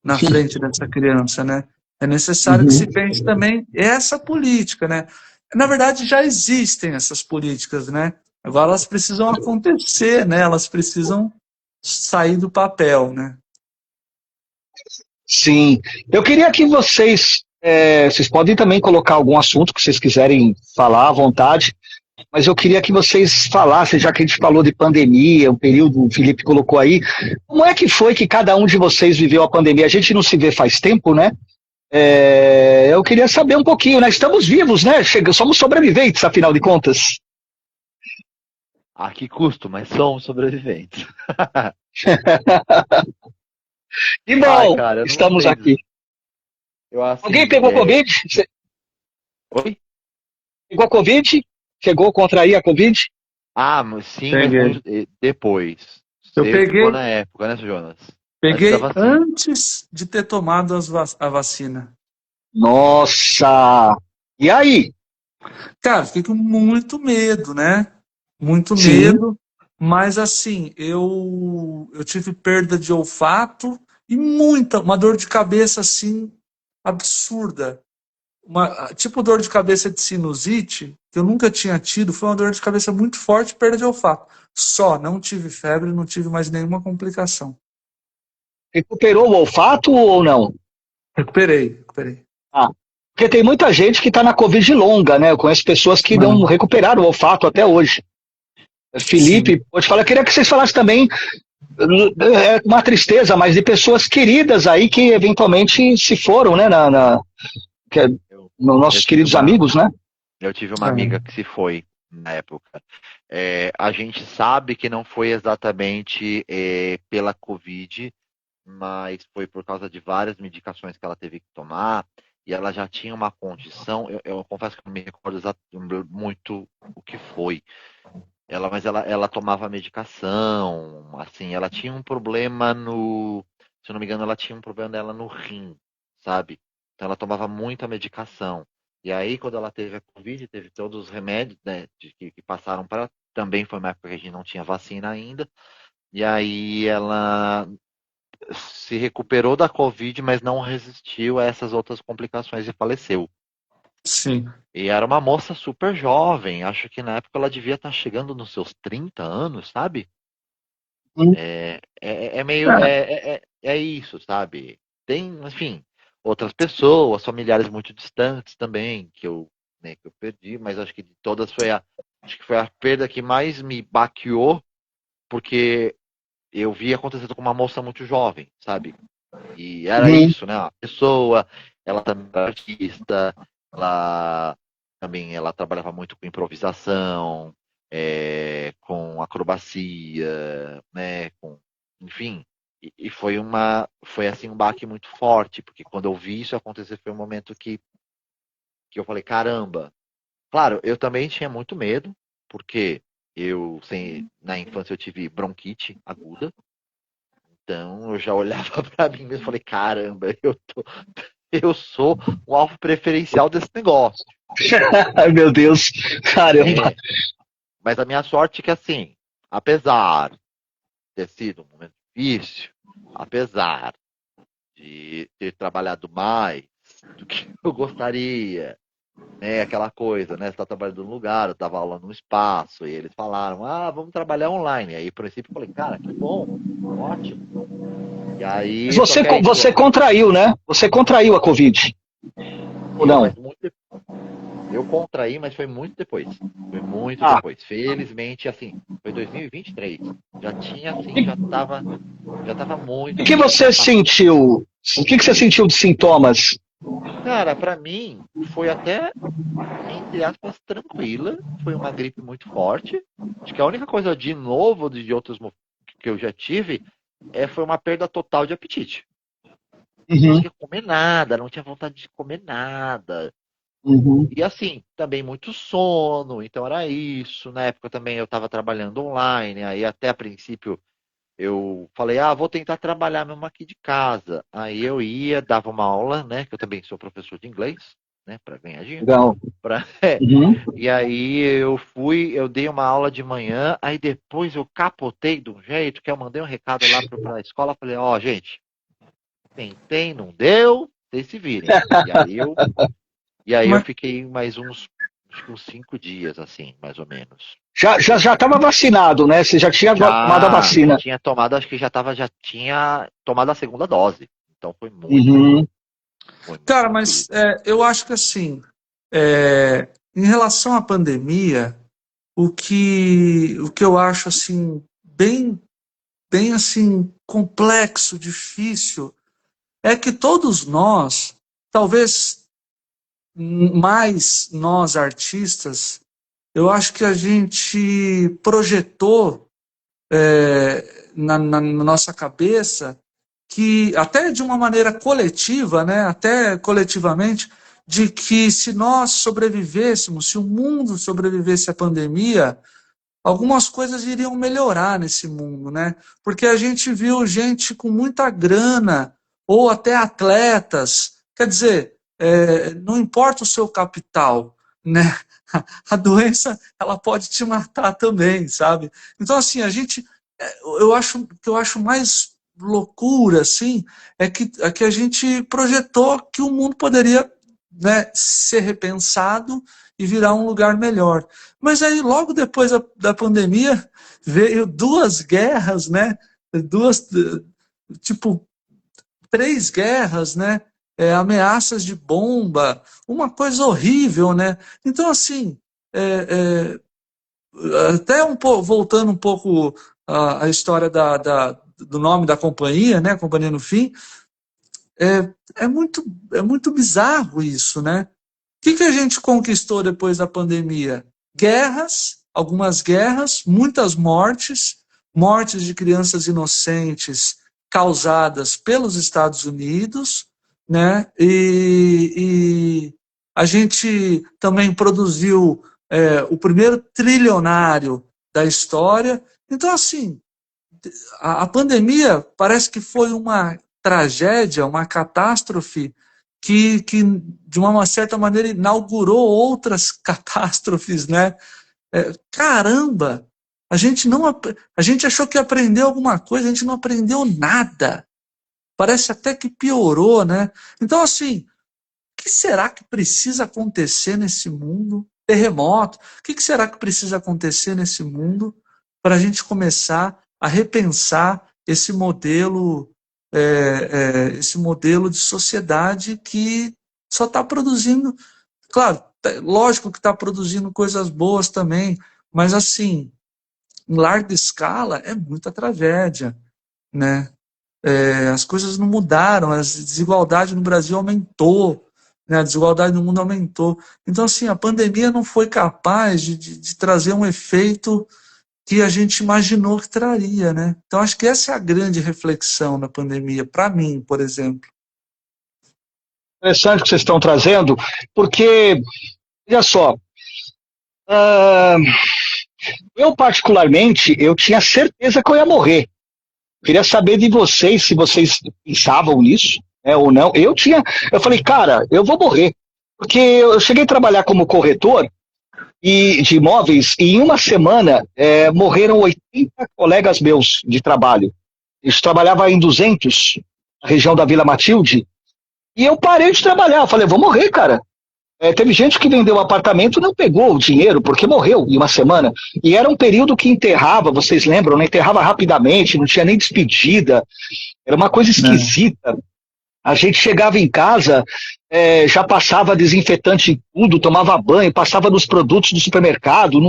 C: na frente dessa criança, né? É necessário que se pense também essa política, né? Na verdade, já existem essas políticas, né? Agora elas precisam acontecer, né? Elas precisam sair do papel, né?
B: Sim. Eu queria que vocês podem também colocar algum assunto que vocês quiserem falar à vontade, mas eu queria que vocês falassem, já que a gente falou de pandemia, um período, o Felipe colocou aí, como é que foi que cada um de vocês viveu a pandemia? A gente não se vê faz tempo, né? Eu queria saber um pouquinho, né? Estamos vivos, né? Somos sobreviventes, afinal de contas.
D: A que custo, mas somos sobreviventes.
B: Que
D: Ai,
B: bom,
D: cara, eu não
B: estamos
D: sei.
B: aqui.
D: Eu,
B: Alguém
D: assim,
B: pegou Covid? Você
D: Oi?
B: pegou Covid? Chegou a contrair a Covid?
D: Ah, sim, mas
C: Peguei.
D: muito depois.
C: Eu
D: Você ficou
C: peguei,
D: na época, né, Jonas? Antes da
C: peguei
D: vacina.
C: antes de ter tomado a vacina.
B: Nossa! E aí?
C: Cara, fiquei com muito medo, né? Muito
B: Sim.
C: medo, mas assim, eu tive perda de olfato e uma dor de cabeça assim absurda. Tipo dor de cabeça de sinusite, que eu nunca tinha tido, foi uma dor de cabeça muito forte, perda de olfato. Só, não tive febre, não tive mais nenhuma complicação.
B: Recuperou o olfato ou não?
C: Recuperei.
B: Ah, porque tem muita gente que está na Covid longa, né? Eu conheço pessoas que não
C: Não,
B: recuperaram o olfato até hoje.
C: sim.
B: Felipe, pode falar, eu queria que vocês falassem também, é uma tristeza, mas de pessoas queridas aí que eventualmente se foram, né? Que é-
D: Eu, eu
B: nossos
D: tive
B: queridos
D: uma,
B: amigos, né?
D: eu tive uma amiga
C: É,
D: que se foi na época. A gente sabe que não foi exatamente pela Covid, mas foi por causa de várias medicações que ela teve que tomar, e ela já tinha uma condição, eu confesso que não me recordo muito o que foi. Mas ela tomava medicação, assim, ela tinha um problema se eu não me engano, ela tinha um problema dela no rim, sabe? Então ela tomava muita medicação. E aí, quando ela teve a Covid, teve todos os remédios, né, que passaram para. Também foi uma época que a gente não tinha vacina ainda. E aí ela se recuperou da Covid, mas não resistiu a essas outras complicações e faleceu.
C: sim.
D: E era uma moça super jovem, acho que na época ela devia estar chegando nos seus 30 anos, sabe?
B: Hum.
D: É meio. É isso, sabe? Tem, enfim, outras pessoas, familiares muito distantes também, que eu perdi, mas acho que de todas acho que foi a perda que mais me baqueou, porque eu vi acontecendo com uma moça muito jovem, sabe? E era
B: Uhum.
D: isso, né? A pessoa, ela também era artista, ela também ela trabalhava muito com improvisação, com acrobacia, né? Enfim, e foi assim um baque muito forte, porque quando eu vi isso acontecer foi um momento que eu falei, caramba. Claro, eu também tinha muito medo, porque na infância eu tive bronquite aguda, então eu já olhava para mim mesmo e falei, caramba, eu sou o alvo preferencial desse negócio.
B: Ai, meu Deus, caramba.
D: É, mas a minha sorte é que, assim, apesar de ter sido um momento difícil, apesar de ter trabalhado mais do que eu gostaria, né, aquela coisa, né, você está trabalhando num lugar, eu dava aula num espaço, e eles falaram, vamos trabalhar online. Aí, a princípio, eu falei, cara, que bom, ótimo. E
B: Mas
D: aí, só
B: você,
D: que aí,
B: você contraiu, né? Você contraiu a Covid, ou
D: eu,
B: não?
D: mas muito Eu contraí, mas foi muito depois. Foi muito
B: Ah,
D: depois. Felizmente, assim, foi 2023. Já tinha, assim, já tava muito,
B: o que
D: assim, já
B: você
D: tinha passado.
B: sentiu? O que você sentiu de sintomas?
D: Cara, pra mim, foi até, entre aspas, tranquila. Foi uma gripe muito forte. Acho que a única coisa de novo de outros que eu já tive foi uma perda total de apetite. Não
B: Uhum.
D: conseguia comer nada, não tinha vontade de comer nada.
B: Uhum.
D: E assim, também muito sono, então era isso. Na época também eu estava trabalhando online, aí até a princípio eu falei, vou tentar trabalhar mesmo aqui de casa. Aí eu ia, dava uma aula, né? Que eu também sou professor de inglês, né? Para ganhar dinheiro.
B: Legal. Uhum.
D: E aí eu dei uma aula de manhã, aí depois eu capotei de um jeito que eu mandei um recado lá para a escola, falei, gente, tentei, não deu, vocês se virem. E aí eu
C: Mas,
D: fiquei mais acho que uns 5 dias, assim, mais ou menos.
B: Já estava vacinado, né? Você já tinha tomado a
D: Já
B: vacina.
D: tinha tomado, acho que já tinha tomado a segunda dose. Então
B: Uhum.
D: foi muito
C: cara,
D: tranquilo.
C: mas eu acho que assim, em relação à pandemia, o que eu acho assim bem assim complexo, difícil, é que todos nós, talvez mais nós artistas, eu acho que a gente projetou na nossa cabeça que, até de uma maneira coletiva, né, até coletivamente, de que se nós sobrevivêssemos, se o mundo sobrevivesse à pandemia, algumas coisas iriam melhorar nesse mundo, né? Porque a gente viu gente com muita grana, ou até atletas, quer dizer, não importa o seu capital, né? A doença, ela pode te matar também, sabe? Então, assim, o que eu acho mais loucura, assim, é que a gente projetou que o mundo poderia, né, ser repensado e virar um lugar melhor. Mas aí, logo depois da pandemia, veio duas guerras, né? Duas, tipo, três guerras, né? Ameaças de bomba, uma coisa horrível, né? Então, assim, até voltando um pouco à história do nome da companhia, né? Companhia no Fim, é muito bizarro isso, né? O que a gente conquistou depois da pandemia? Guerras, algumas guerras, muitas mortes, mortes de crianças inocentes causadas pelos Estados Unidos, né? E a gente também produziu o primeiro trilionário da história. Então, assim, a pandemia parece que foi uma tragédia, uma catástrofe que, de uma certa maneira, inaugurou outras catástrofes, né? Caramba! A gente não, a gente achou que aprendeu alguma coisa, a gente não aprendeu nada. Parece até que piorou, né? Então, assim, o que será que precisa acontecer nesse mundo? Terremoto. O que será que precisa acontecer nesse mundo para a gente começar a repensar esse modelo de sociedade que só está produzindo, claro, lógico que está produzindo coisas boas também, mas assim, em larga escala é muita tragédia, né? As coisas não mudaram, a desigualdade no Brasil aumentou, né? A desigualdade no mundo aumentou. Então, assim, a pandemia não foi capaz de trazer um efeito que a gente imaginou que traria, né? Então, acho que essa é a grande reflexão da pandemia, para mim, por exemplo.
B: Interessante que vocês estão trazendo, porque, olha só, uh, eu particularmente, eu tinha certeza que eu ia morrer. Queria saber de vocês, se vocês pensavam nisso, ou não. Eu falei, cara, eu vou morrer. Porque eu cheguei a trabalhar como corretor de imóveis e em uma semana morreram 80 colegas meus de trabalho. Eu trabalhava em 200, na região da Vila Matilde, e eu parei de trabalhar. Eu falei, eu vou morrer, cara. Teve gente que vendeu o apartamento e não pegou o dinheiro, porque morreu em uma semana. E era um período que enterrava, vocês lembram, né? Enterrava rapidamente, não tinha nem despedida. Era uma coisa esquisita. A gente chegava em casa, já passava desinfetante em tudo, tomava banho, passava nos produtos do supermercado,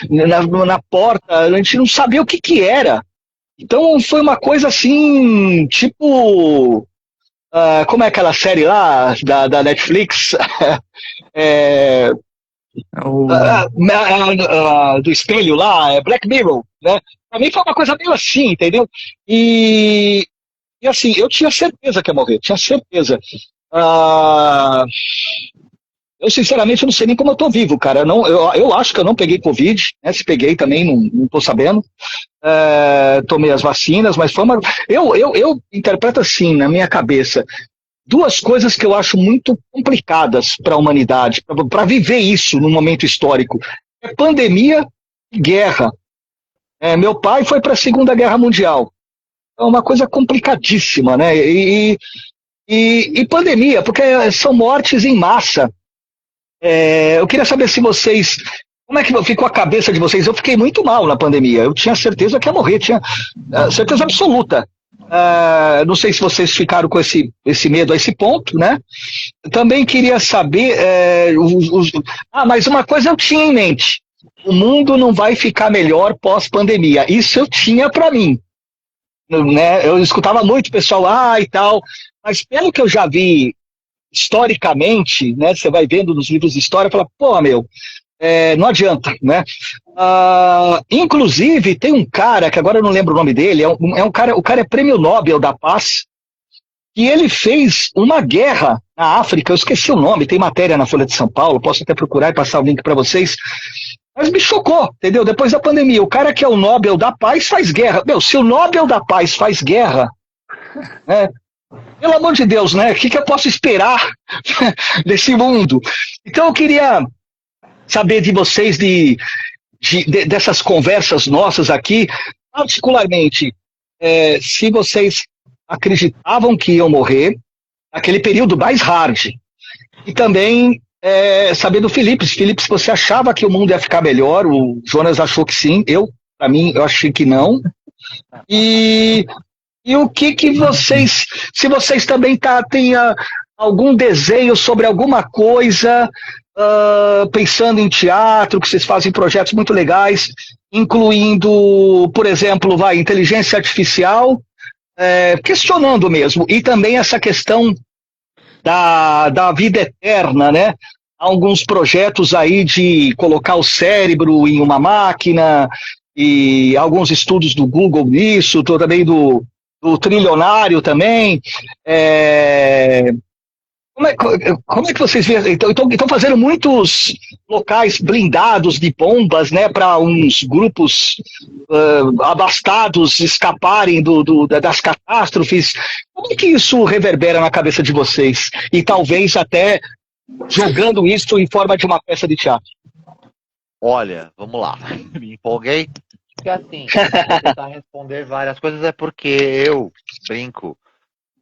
B: na porta, a gente não sabia o que era. Então foi uma coisa assim, tipo... como é aquela série lá da Netflix? Do espelho lá, Black Mirror, né? Pra mim foi uma coisa meio assim, entendeu? E assim, eu tinha certeza que ia morrer, tinha certeza. Eu, sinceramente, não sei nem como eu tô vivo, cara. Eu acho que eu não peguei Covid, né? Se peguei também, não tô sabendo. Tomei as vacinas, mas foi uma. Eu interpreto assim, na minha cabeça, duas coisas que eu acho muito complicadas para a humanidade, para viver isso num momento histórico: é pandemia e guerra. Meu pai foi para a Segunda Guerra Mundial. É uma coisa complicadíssima, né? E pandemia, porque são mortes em massa. Eu queria saber se vocês. Como é que ficou a cabeça de vocês? Eu fiquei muito mal na pandemia. Eu tinha certeza que ia morrer, tinha certeza absoluta. Não sei se vocês ficaram com esse medo a esse ponto, né? Também queria saber. Mas uma coisa eu tinha em mente: o mundo não vai ficar melhor pós-pandemia. Isso eu tinha para mim. Né? Eu escutava muito pessoal, e tal, mas pelo que eu já vi historicamente, né, você vai vendo nos livros de história, fala, pô, não adianta, né? Inclusive, tem um cara, que agora eu não lembro o nome dele, um cara, o cara é prêmio Nobel da Paz, e ele fez uma guerra na África, eu esqueci o nome, tem matéria na Folha de São Paulo, posso até procurar e passar o link para vocês, mas me chocou, entendeu? Depois da pandemia, o cara que é o Nobel da Paz faz guerra. Se o Nobel da Paz faz guerra, né? Pelo amor de Deus, né? O que eu posso esperar desse mundo? Então eu queria saber de vocês, dessas conversas nossas aqui, particularmente, se vocês acreditavam que iam morrer, naquele período mais hard. E também saber do Felipe. Felipe, se você achava que o mundo ia ficar melhor, o Jonas achou que sim, para mim, eu achei que não. E o que vocês, se vocês também têm algum desenho sobre alguma coisa, pensando em teatro, que vocês fazem projetos muito legais, incluindo, por exemplo, inteligência artificial, questionando mesmo, e também essa questão da vida eterna, né? Há alguns projetos aí de colocar o cérebro em uma máquina, e alguns estudos do Google nisso, também do trilionário também. Como é que vocês veem? Estão fazendo muitos locais blindados de bombas, né, para uns grupos abastados escaparem das catástrofes. Como é que isso reverbera na cabeça de vocês? E talvez até jogando isso em forma de uma peça de teatro.
D: Olha, vamos lá. Me empolguei. Porque assim, vou tentar responder várias coisas, é porque eu brinco,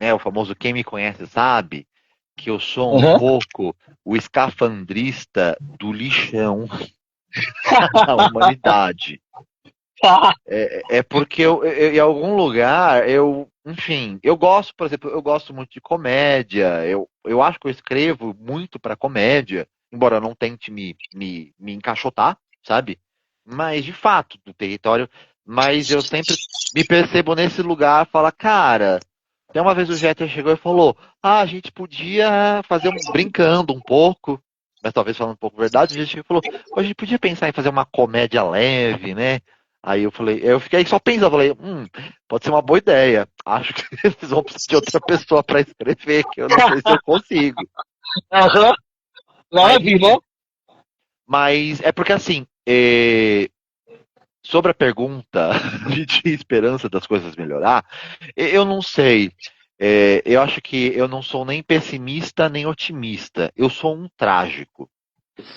D: né? O famoso quem me conhece sabe que eu sou um pouco o escafandrista do lixão da humanidade. Porque eu, em algum lugar, enfim, eu gosto, por exemplo, eu gosto muito de comédia, eu acho que eu escrevo muito para comédia, embora eu não tente me encaixotar, sabe? Mas, de fato, do território, mas eu sempre me percebo nesse lugar, fala, cara, até uma vez o Jeter chegou e falou, a gente podia fazer brincando um pouco, mas talvez falando um pouco verdade, o Jeter chegou e falou, a gente podia pensar em fazer uma comédia leve, né? Aí eu fiquei só pensando, falei, pode ser uma boa ideia. Acho que eles vão precisar de outra pessoa para escrever, que eu não sei se eu consigo.
B: Leve, né?
D: Mas é porque assim, sobre a pergunta de esperança das coisas melhorar, eu não sei. Eu acho que eu não sou nem pessimista nem otimista. Eu sou um trágico.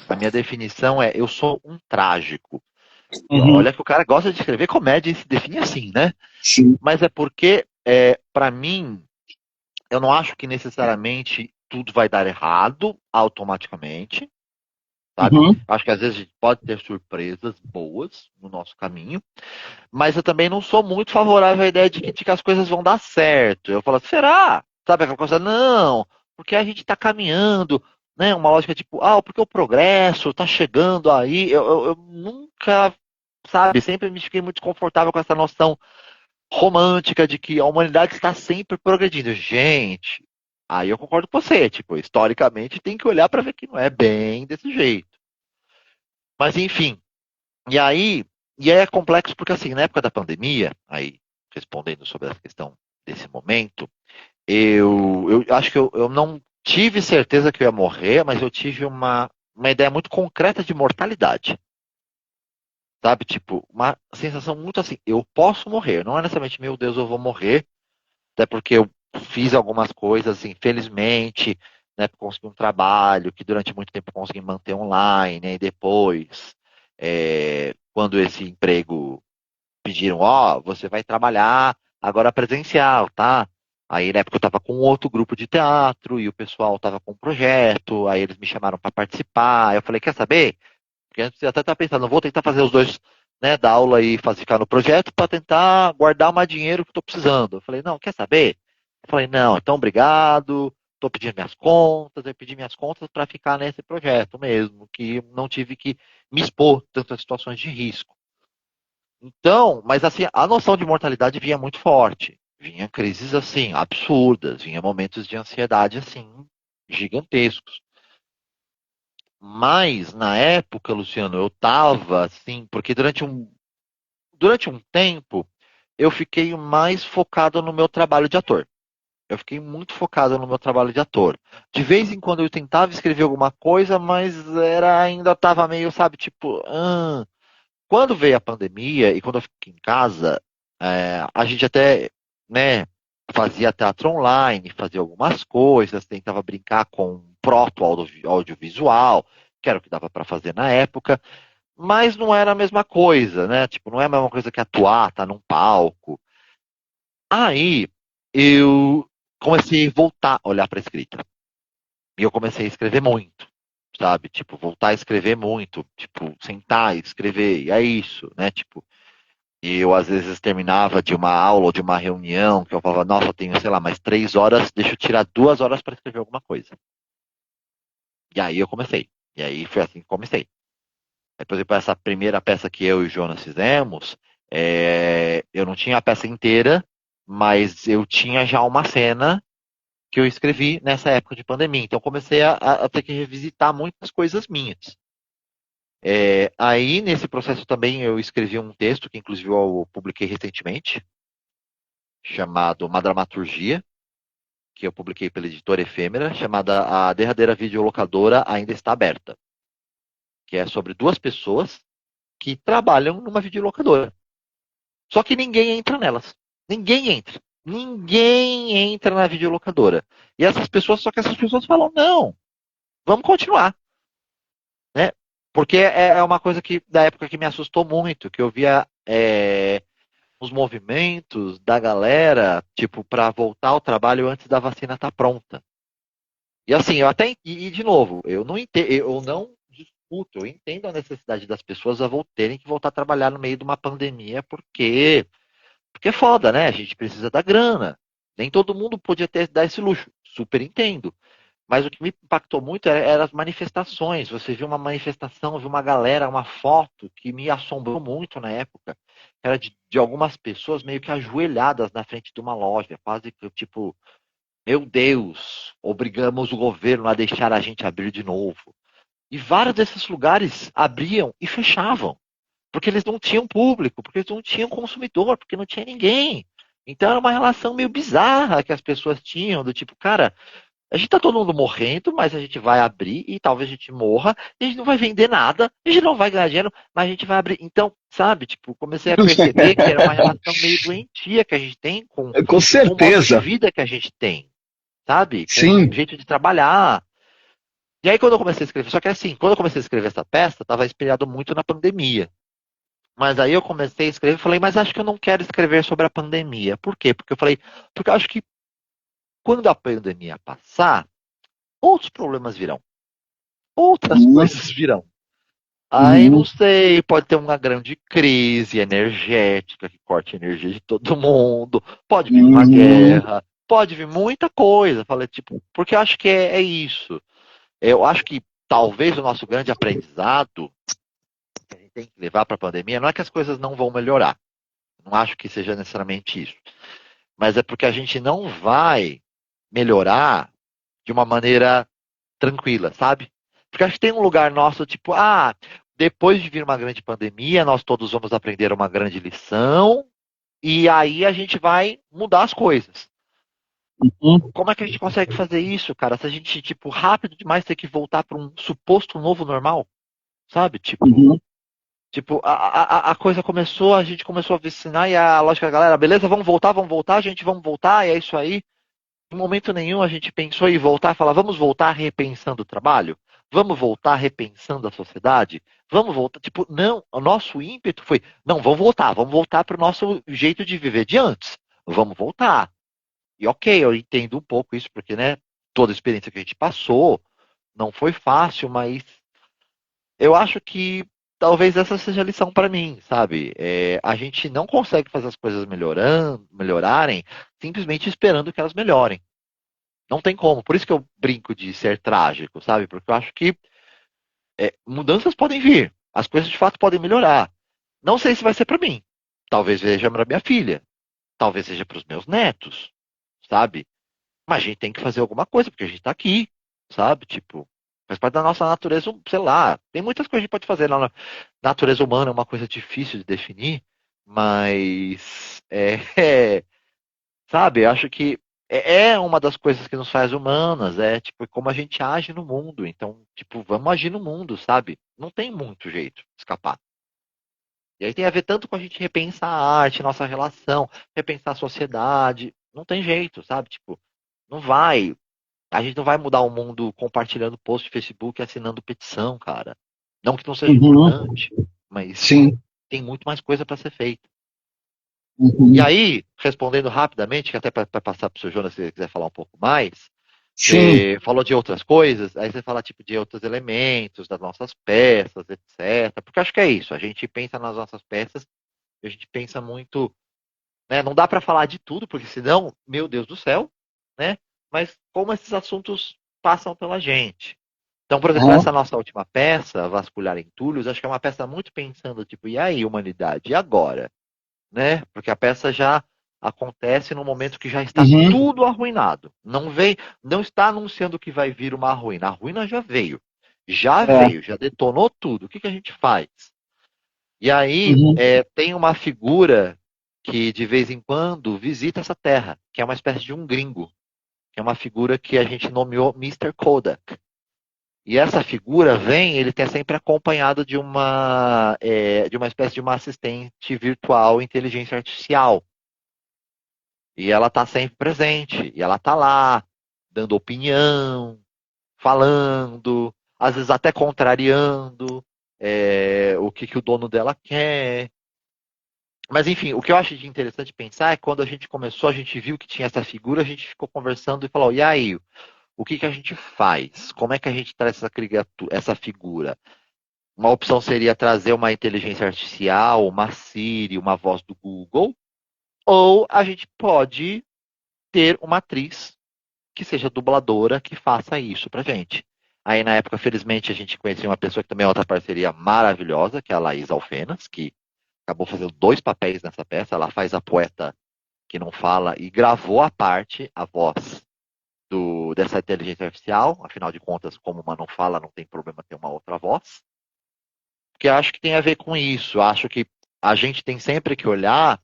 D: A minha definição eu sou um trágico. Olha que o cara gosta de escrever comédia e se define assim, né?
B: Sim.
D: Mas é porque, para mim, eu não acho que necessariamente tudo vai dar errado automaticamente, sabe? Acho que às vezes a gente pode ter surpresas boas no nosso caminho, mas eu também não sou muito favorável à ideia de que as coisas vão dar certo. Eu falo, será? Sabe aquela coisa? Não, porque a gente está caminhando, né? Uma lógica tipo, porque o progresso está chegando aí. Eu nunca, sabe, sempre me fiquei muito confortável com essa noção romântica de que a humanidade está sempre progredindo. Gente, aí eu concordo com você, tipo, historicamente tem que olhar para ver que não é bem desse jeito. Mas enfim, e aí é complexo porque assim, na época da pandemia, aí respondendo sobre essa questão desse momento, eu acho que eu não tive certeza que eu ia morrer, mas eu tive uma ideia muito concreta de mortalidade. Sabe? Tipo, uma sensação muito assim, eu posso morrer. Não é necessariamente, meu Deus, eu vou morrer. Até porque eu fiz algumas coisas, infelizmente, né? Consegui um trabalho que durante muito tempo eu consegui manter online, né, e depois, quando esse emprego pediram, ó, você vai trabalhar agora presencial, tá? Aí na época eu tava com outro grupo de teatro e o pessoal tava com um projeto, aí eles me chamaram para participar. Eu falei, quer saber? Porque antes eu até estava pensando, vou tentar fazer os dois, né, dar aula e fazer, ficar no projeto para tentar guardar mais dinheiro que eu estou precisando. Eu falei, não, quer saber? Eu falei, não, então obrigado, estou pedindo minhas contas, eu pedi minhas contas para ficar nesse projeto mesmo, que não tive que me expor tanto a situações de risco. Então, mas assim, a noção de mortalidade vinha muito forte. Vinha crises assim, absurdas, vinha momentos de ansiedade assim, gigantescos. Mas, na época, Luciano, eu tava assim, porque durante um tempo, eu fiquei mais focado no meu trabalho de ator. Eu fiquei muito focado no meu trabalho de ator. De vez em quando eu tentava escrever alguma coisa, mas ainda tava meio, sabe, tipo, Quando veio a pandemia e quando eu fiquei em casa, a gente até, né, fazia teatro online, fazia algumas coisas, tentava brincar com audiovisual, que era o que dava para fazer na época, mas não era a mesma coisa, né? Tipo, não é a mesma coisa que atuar, tá num palco. Aí eu comecei a voltar a olhar para a escrita. E eu comecei a escrever muito, sabe? Tipo, voltar a escrever muito, tipo, sentar e escrever, e é isso, né? Tipo, e eu, às vezes, terminava de uma aula ou de uma reunião, que eu falava, nossa, eu tenho, sei lá, mais 3 horas, deixa eu tirar 2 horas para escrever alguma coisa. E aí eu comecei. E aí foi assim que comecei. Aí, por exemplo, essa primeira peça que eu e o Jonas fizemos, eu não tinha a peça inteira, mas eu tinha já uma cena que eu escrevi nessa época de pandemia. Então eu comecei a ter que revisitar muitas coisas minhas. Aí, nesse processo também, eu escrevi um texto, que inclusive eu publiquei recentemente, chamado Uma Dramaturgia, que eu publiquei pela editora Efêmera, chamada A Derradeira Videolocadora Ainda Está Aberta, que é sobre duas pessoas que trabalham numa videolocadora. Só que ninguém entra nelas. Ninguém entra. Ninguém entra na videolocadora. E só que essas pessoas falam, não, vamos continuar, né? Porque é uma coisa que, da época, que me assustou muito, que eu via os movimentos da galera, tipo, para voltar ao trabalho antes da vacina estar pronta. E assim, de novo, eu não discuto, eu entendo a necessidade das pessoas terem que voltar a trabalhar no meio de uma pandemia, porque é foda, né? A gente precisa da grana. Nem todo mundo podia dar esse luxo. Super entendo. Mas o que me impactou muito era as manifestações. Você viu uma manifestação, viu uma galera, uma foto que me assombrou muito na época. Era de algumas pessoas meio que ajoelhadas na frente de uma loja, quase que tipo, meu Deus, obrigamos o governo a deixar a gente abrir de novo. E vários desses lugares abriam e fechavam, porque eles não tinham público, porque eles não tinham consumidor, porque não tinha ninguém. Então era uma relação meio bizarra que as pessoas tinham, do tipo, cara, a gente tá todo mundo morrendo, mas a gente vai abrir e talvez a gente morra, e a gente não vai vender nada, a gente não vai ganhar dinheiro, mas a gente vai abrir. Então, sabe, tipo, comecei a perceber que era uma relação meio doentia que a gente tem
B: Com
D: com o modo de
B: certeza.
D: vida que a gente tem, sabe? Com o
B: Sim.
D: jeito de trabalhar. E aí quando eu comecei a escrever, só que assim, quando eu comecei a escrever essa peça, estava inspirado muito na pandemia. Mas aí eu comecei a escrever e falei, mas acho que eu não quero escrever sobre a pandemia. Por quê? Porque eu acho que quando a pandemia passar, outros problemas virão. Outras coisas virão. Aí não
B: Uhum.
D: sei, pode ter uma grande crise energética que corte a energia de todo mundo, pode vir uma
B: Uhum.
D: guerra, pode vir muita coisa. Falei, tipo, porque eu acho que é isso. Eu acho que talvez o nosso grande aprendizado que a gente tem que levar para a pandemia não é que as coisas não vão melhorar. Não acho que seja necessariamente isso. Mas é porque a gente não vai melhorar de uma maneira tranquila, sabe? Porque acho que tem um lugar nosso, tipo, depois de vir uma grande pandemia, nós todos vamos aprender uma grande lição, e aí a gente vai mudar as coisas.
B: Uhum.
D: Como é que a gente consegue fazer isso, cara? Se a gente, tipo, rápido demais ter que voltar para um suposto novo normal, sabe?
B: Uhum.
D: Tipo, a coisa começou, a gente começou a vacinar e a lógica da galera, beleza, vamos voltar, gente, vamos voltar, e é isso aí. Em momento nenhum a gente pensou em voltar, falar, vamos voltar repensando o trabalho? Vamos voltar repensando a sociedade? Vamos voltar, tipo, não, o nosso ímpeto foi, não, vamos voltar para o nosso jeito de viver de antes. Vamos voltar. E ok, eu entendo um pouco isso, porque, né, toda a experiência que a gente passou não foi fácil, mas eu acho que talvez essa seja a lição para mim, sabe? A gente não consegue fazer as coisas melhorarem simplesmente esperando que elas melhorem. Não tem como. Por isso que eu brinco de ser trágico, sabe? Porque eu acho que mudanças podem vir. As coisas de fato podem melhorar. Não sei se vai ser para mim. Talvez seja para minha filha. Talvez seja para os meus netos, sabe? Mas a gente tem que fazer alguma coisa, porque a gente tá aqui, sabe? Tipo, faz parte da nossa natureza, sei lá. Tem muitas coisas que a gente pode fazer na natureza humana, é uma coisa difícil de definir, mas sabe, eu acho que é uma das coisas que nos faz humanas, é tipo como a gente age no mundo. Então, tipo, vamos agir no mundo, sabe? Não tem muito jeito de escapar. E aí tem a ver tanto com a gente repensar a arte, nossa relação, repensar a sociedade. Não tem jeito, sabe? Tipo, não vai. A gente não vai mudar o mundo compartilhando post no Facebook e assinando petição, cara. Não que não seja
B: Uhum.
D: importante, mas
B: Sim.
D: tem muito mais coisa para ser feita. E
B: Uhum.
D: aí, respondendo rapidamente, que até para passar para o seu Jonas, se você quiser falar um pouco mais,
B: Sim.
D: falou de outras coisas, aí você fala tipo de outros elementos, das nossas peças, etc. Porque eu acho que é isso, a gente pensa nas nossas peças, a gente pensa muito, né? Não dá para falar de tudo, porque senão, meu Deus do céu, né? Mas como esses assuntos passam pela gente. Então, por exemplo,
B: Aham.
D: essa nossa última peça, Vasculhar Entulhos, acho que é uma peça muito pensando, tipo, e aí, humanidade, e agora? Né? Porque a peça já acontece no momento que já está
B: Uhum.
D: tudo arruinado. Não está anunciando que vai vir uma ruína. A ruína já veio. Já
B: É.
D: veio, já detonou tudo. O que a gente faz? E aí
B: Uhum.
D: tem uma figura que de vez em quando visita essa terra, que é uma espécie de um gringo, que é uma figura que a gente nomeou Mister Kodak. E essa figura ele tem sempre acompanhado de uma espécie de uma assistente virtual inteligência artificial. E ela está sempre presente. E ela está lá, dando opinião, falando, às vezes até contrariando o que o dono dela quer. Mas enfim, o que eu acho de interessante pensar é que quando a gente começou, a gente viu que tinha essa figura, a gente ficou conversando e falou, e aí, o que a gente faz? Como é que a gente traz essa figura? Uma opção seria trazer uma inteligência artificial, uma Siri, uma voz do Google, ou a gente pode ter uma atriz que seja dubladora que faça isso pra gente. Aí na época, felizmente, a gente conhecia uma pessoa que também é outra parceria maravilhosa, que é a Laís Alfenas, que acabou fazendo dois papéis nessa peça. Ela faz a poeta que não fala e gravou a parte, a voz dessa inteligência artificial. Afinal de contas, como uma não fala, não tem problema ter uma outra voz. Porque acho que tem a ver com isso. Acho que a gente tem sempre que olhar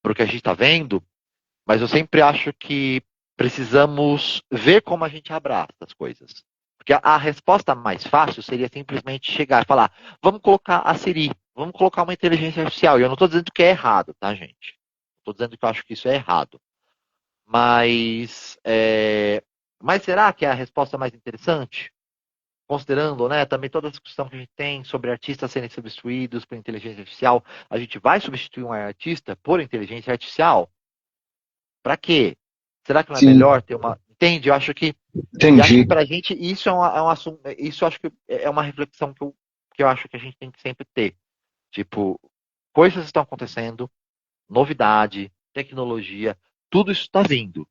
D: para o que a gente está vendo, mas eu sempre acho que precisamos ver como a gente abraça as coisas. Porque a resposta mais fácil seria simplesmente chegar e falar: vamos colocar a Siri, vamos colocar uma inteligência artificial. E eu não estou dizendo que é errado, tá, gente? Estou dizendo que eu acho que isso é errado. Mas, mas será que é a resposta mais interessante? Considerando, né, também toda a discussão que a gente tem sobre artistas serem substituídos por inteligência artificial, a gente vai substituir um artista por inteligência artificial? Para quê? Será que não é
B: Sim.
D: melhor ter uma. Entende? Eu acho que. E acho que
B: Entendi.
D: para a gente isso é um assunto. Isso eu acho que é uma reflexão que eu acho que a gente tem que sempre ter. Tipo, coisas estão acontecendo, novidade, tecnologia, tudo isso está vindo.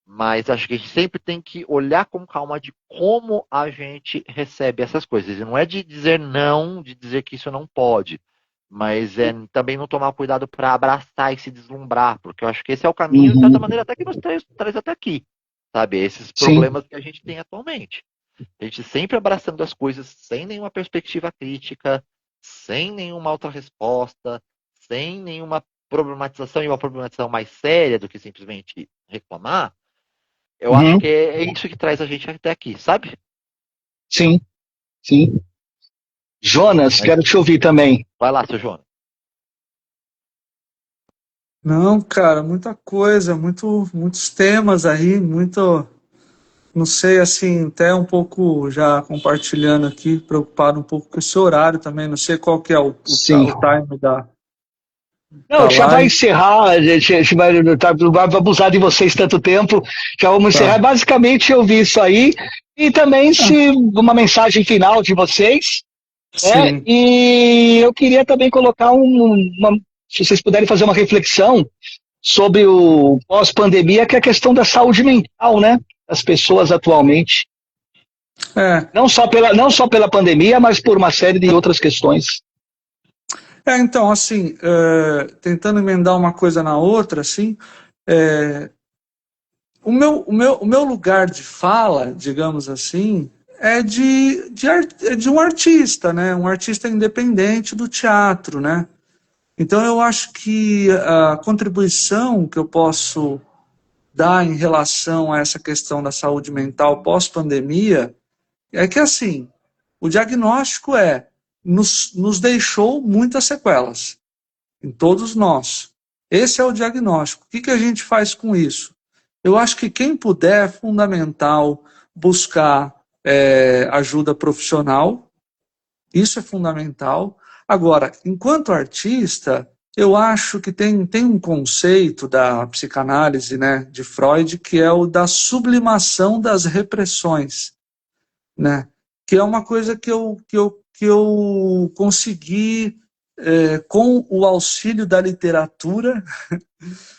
D: Mas acho que a gente sempre tem que olhar com calma de como a gente recebe essas coisas. E não é de dizer não, de dizer que isso não pode, mas é também não tomar cuidado para abraçar e se deslumbrar, porque eu acho que esse é o caminho, de certa
B: Uhum.
D: maneira, até que nos traz até aqui, sabe? Esses
B: Sim.
D: problemas que a gente tem atualmente. A gente sempre abraçando as coisas sem nenhuma perspectiva crítica, sem nenhuma outra resposta, sem nenhuma problematização e uma problematização mais séria do que simplesmente reclamar. Eu acho que é isso que traz a gente até aqui, sabe?
B: Sim, sim. Jonas, quero te ouvir também.
D: Vai lá, seu João.
C: Não, cara, muita coisa, muitos temas aí, não sei, assim, até um pouco já compartilhando aqui, preocupado um pouco com esse horário também, não sei qual que é
B: Sim.
C: o time
B: Não,
C: da
B: já vai
C: live.
B: encerrar, a gente vai abusar de vocês tanto tempo, já vamos encerrar.
C: Tá.
B: Basicamente, eu vi isso aí, e também se uma mensagem final de vocês, né?
C: Sim.
B: E eu queria também colocar se vocês puderem fazer uma reflexão sobre o pós-pandemia, que é a questão da saúde mental, né? Das pessoas atualmente.
C: É,
B: Não só pela pandemia, mas por uma série de outras questões.
C: então, assim, tentando emendar uma coisa na outra, assim, é, o meu lugar de fala, digamos assim, é de um artista, né? Um artista independente do teatro, né? Então eu acho que a contribuição que eu posso dar em relação a essa questão da saúde mental pós-pandemia é que, assim, o diagnóstico nos deixou muitas sequelas, em todos nós. Esse é o diagnóstico. O que a gente faz com isso? Eu acho que quem puder, é fundamental buscar ajuda profissional, isso é fundamental. Agora, enquanto artista, eu acho que tem um conceito da psicanálise, né, de Freud, que é o da sublimação das repressões, né? Que é uma coisa que eu consegui, com o auxílio da literatura,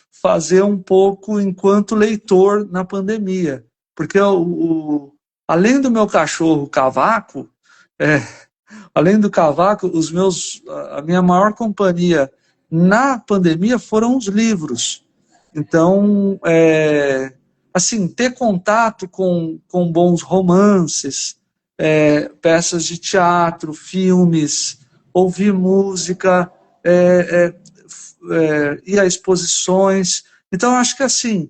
C: fazer um pouco enquanto leitor na pandemia. Porque além do meu cachorro cavaco, é, além do cavaco, a minha maior companhia na pandemia foram os livros. Então, assim, ter contato com bons romances, peças de teatro, filmes, ouvir música, ir a exposições. Então, eu acho que, assim,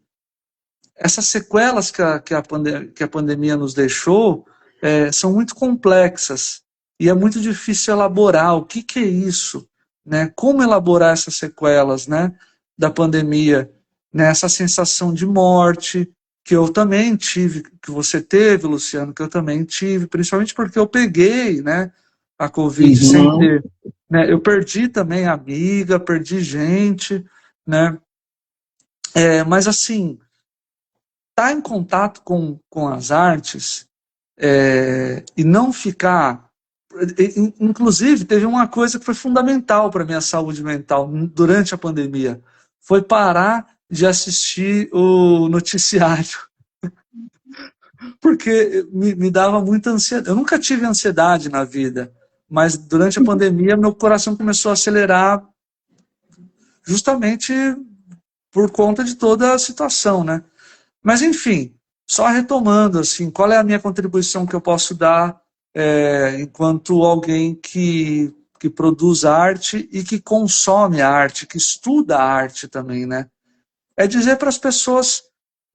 C: essas sequelas que a pandemia nos deixou são muito complexas e é muito difícil elaborar o que é isso, né? Como elaborar essas sequelas, né, da pandemia, né? Essa sensação de morte que eu também tive, que você teve, Luciano, que eu também tive, principalmente porque eu peguei, né, a Covid sem ter, né? Eu perdi também amiga, perdi gente, né? Mas assim, estar em contato com as artes e não ficar. Inclusive, teve uma coisa que foi fundamental para a minha saúde mental durante a pandemia: foi parar de assistir o noticiário, porque me dava muita ansiedade. Eu nunca tive ansiedade na vida, mas durante a pandemia meu coração começou a acelerar justamente por conta de toda a situação, né? Mas, enfim, só retomando, assim, qual é a minha contribuição que eu posso dar enquanto alguém que produz arte e que consome a arte, que estuda a arte também, né? É dizer para as pessoas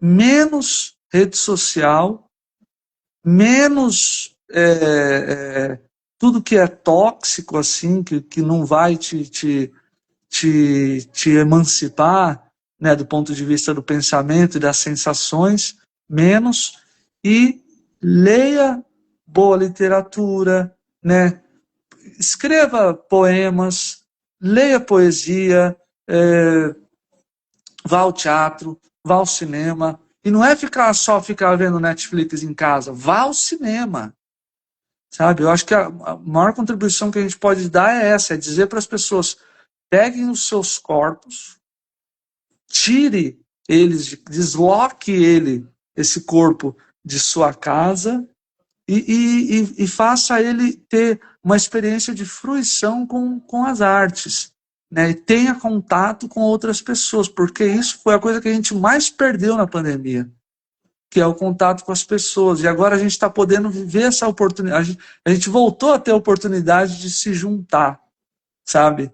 C: menos rede social, menos tudo que é tóxico, assim, que não vai te emancipar, né, do ponto de vista do pensamento e das sensações, menos, e leia boa literatura, né, escreva poemas, leia poesia, vá ao teatro, vá ao cinema, e não é ficar vendo Netflix em casa, vá ao cinema, sabe? Eu acho que a maior contribuição que a gente pode dar é essa, é dizer para as pessoas: peguem os seus corpos, tire eles, desloque esse corpo de sua casa e faça ele ter uma experiência de fruição com as artes, né? E tenha contato com outras pessoas, porque isso foi a coisa que a gente mais perdeu na pandemia, que é o contato com as pessoas. E agora a gente está podendo viver essa oportunidade, a gente voltou a ter a oportunidade de se juntar, sabe?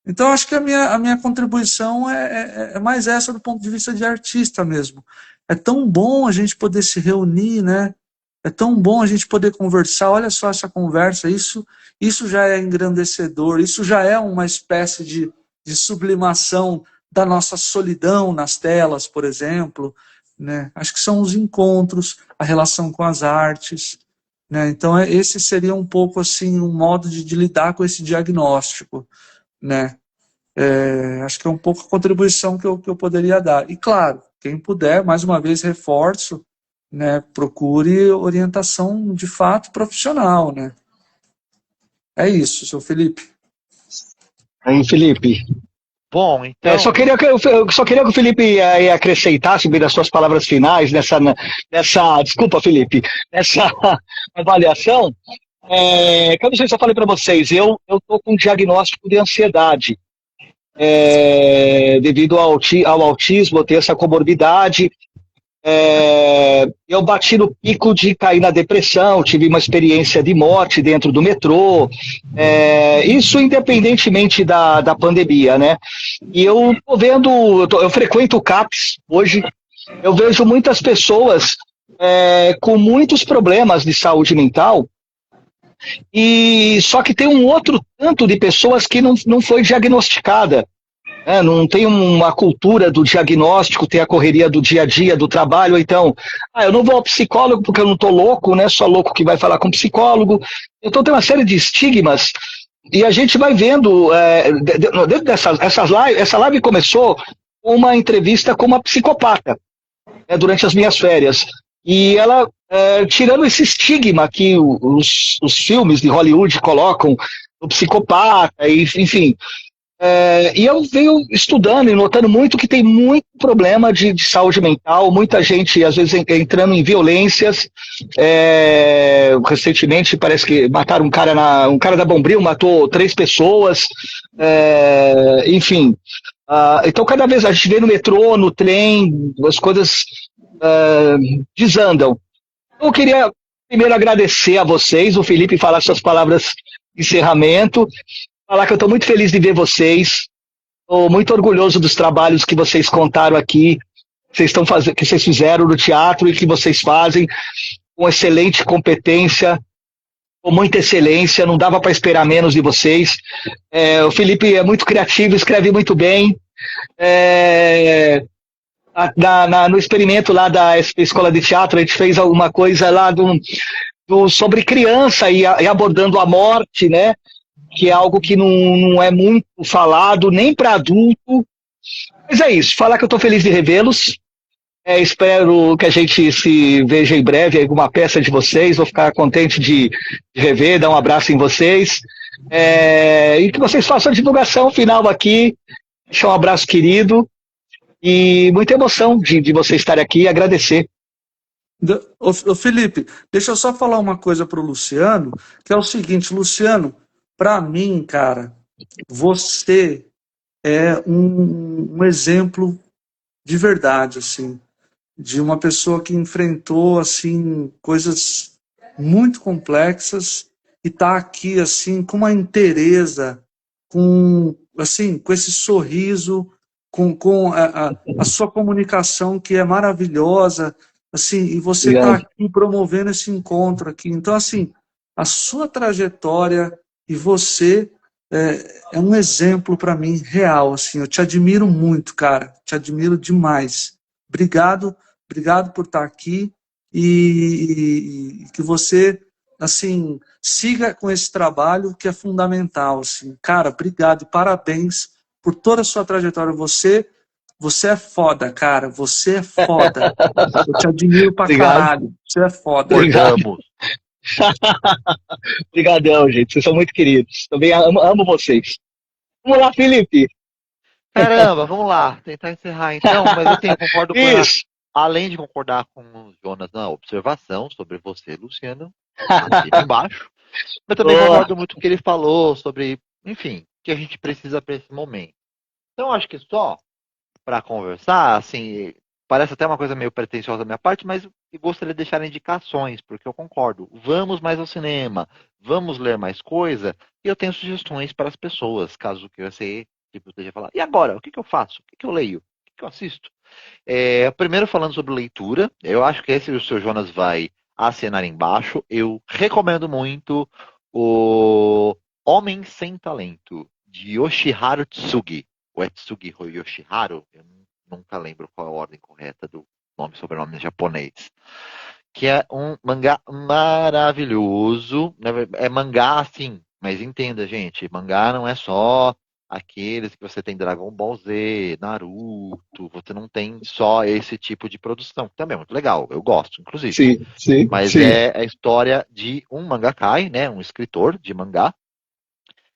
C: Então, acho que a minha contribuição é mais essa do ponto de vista de artista mesmo. É tão bom a gente poder se reunir, né? É tão bom a gente poder conversar. Olha só essa conversa, isso já é engrandecedor, isso já é uma espécie de sublimação da nossa solidão nas telas, por exemplo, né? Acho que são os encontros, a relação com as artes, né? Então esse seria um pouco assim um modo de lidar com esse diagnóstico, né? Acho que é um pouco a contribuição que eu poderia dar. E claro, quem puder, mais uma vez reforço, né, procure orientação de fato profissional, né? É isso, seu Felipe.
B: Aí, Felipe.
D: Bom, então.
B: Eu só queria que o Felipe acrescentasse bem das suas palavras finais desculpa, Felipe, nessa avaliação. Que eu não sei se eu falei para vocês, eu estou com um diagnóstico de ansiedade. Devido ao autismo, eu tenho essa comorbidade. Eu bati no pico de cair na depressão, tive uma experiência de morte dentro do metrô, isso independentemente da pandemia, né? E eu tô vendo, eu frequento o CAPS hoje, eu vejo muitas pessoas com muitos problemas de saúde mental, e só que tem um outro tanto de pessoas que não foi diagnosticada. Não tem uma cultura do diagnóstico, tem a correria do dia a dia, do trabalho, então, eu não vou ao psicólogo porque eu não estou louco, né? Só louco que vai falar com psicólogo. Então tem uma série de estigmas, e a gente vai vendo, dentro essa live começou com uma entrevista com uma psicopata, durante as minhas férias, e ela, tirando esse estigma que os filmes de Hollywood colocam, o psicopata, enfim. E eu venho estudando e notando muito que tem muito problema de saúde mental, muita gente, às vezes, entrando em violências. Recentemente, parece que mataram um cara da Bombril, matou 3 pessoas. Enfim. Então, cada vez a gente vê no metrô, no trem, as coisas desandam. Eu queria primeiro agradecer a vocês, o Felipe falar suas palavras de encerramento. Falar que eu estou muito feliz de ver vocês, estou muito orgulhoso dos trabalhos que vocês contaram aqui, que vocês fizeram no teatro e que vocês fazem com excelente competência, com muita excelência, não dava para esperar menos de vocês. O Felipe é muito criativo, escreve muito bem. No experimento lá da Escola de Teatro, a gente fez alguma coisa lá sobre criança e abordando a morte, né? Que é algo que não é muito falado, nem para adulto. Mas é isso, falar que eu estou feliz de revê-los. Espero que a gente se veja em breve em alguma peça de vocês. Vou ficar contente de rever, dar um abraço em vocês. E que vocês façam a divulgação final aqui. Deixar um abraço querido. E muita emoção de você estar aqui e agradecer.
C: Ô Felipe, deixa eu só falar uma coisa para o Luciano, que é o seguinte, Luciano, para mim, cara, você é um exemplo de verdade, assim, de uma pessoa que enfrentou, assim, coisas muito complexas e tá aqui, assim, com uma inteireza, assim, com esse sorriso, com a sua comunicação que é maravilhosa, assim, e você tá aqui promovendo esse encontro aqui. Então, assim, a sua trajetória e você é um exemplo para mim real, assim, eu te admiro muito, cara, te admiro demais. Obrigado por estar aqui e que você, assim, siga com esse trabalho que é fundamental, assim. Cara, obrigado e parabéns por toda a sua trajetória. Você é foda, cara, você é foda. Eu te admiro pra caralho, você é foda.
D: Obrigado.
B: Obrigadão, gente. Vocês são muito queridos. Também amo vocês. Vamos lá, Felipe.
D: Caramba, vamos lá. Tentar encerrar então, mas eu concordo com além de concordar com o Jonas na observação sobre você, Luciano, aqui embaixo, eu também concordo muito com o que ele falou sobre, enfim, o que a gente precisa para esse momento. Então, acho que só para conversar, assim, parece até uma coisa meio pretensiosa da minha parte, mas eu gostaria de deixar indicações, porque eu concordo. Vamos mais ao cinema, vamos ler mais coisa, e eu tenho sugestões para as pessoas, caso que você esteja falar. E agora, o que eu faço? O que eu leio? O que eu assisto? Primeiro falando sobre leitura, eu acho que esse o seu Jonas vai assinar embaixo. Eu recomendo muito o Homem Sem Talento, de Yoshiharu Tsugi. O Tsugi Yoshiharu, eu nunca lembro qual é a ordem correta do nome e sobrenome em japonês. Que é um mangá maravilhoso. É mangá, assim, mas entenda, gente, mangá não é só aqueles que você tem Dragon Ball Z, Naruto, você não tem só esse tipo de produção, que também é muito legal, eu gosto, inclusive.
B: Sim, sim,
D: Mas
B: sim.
D: é a história de um mangakai, né, um escritor de mangá,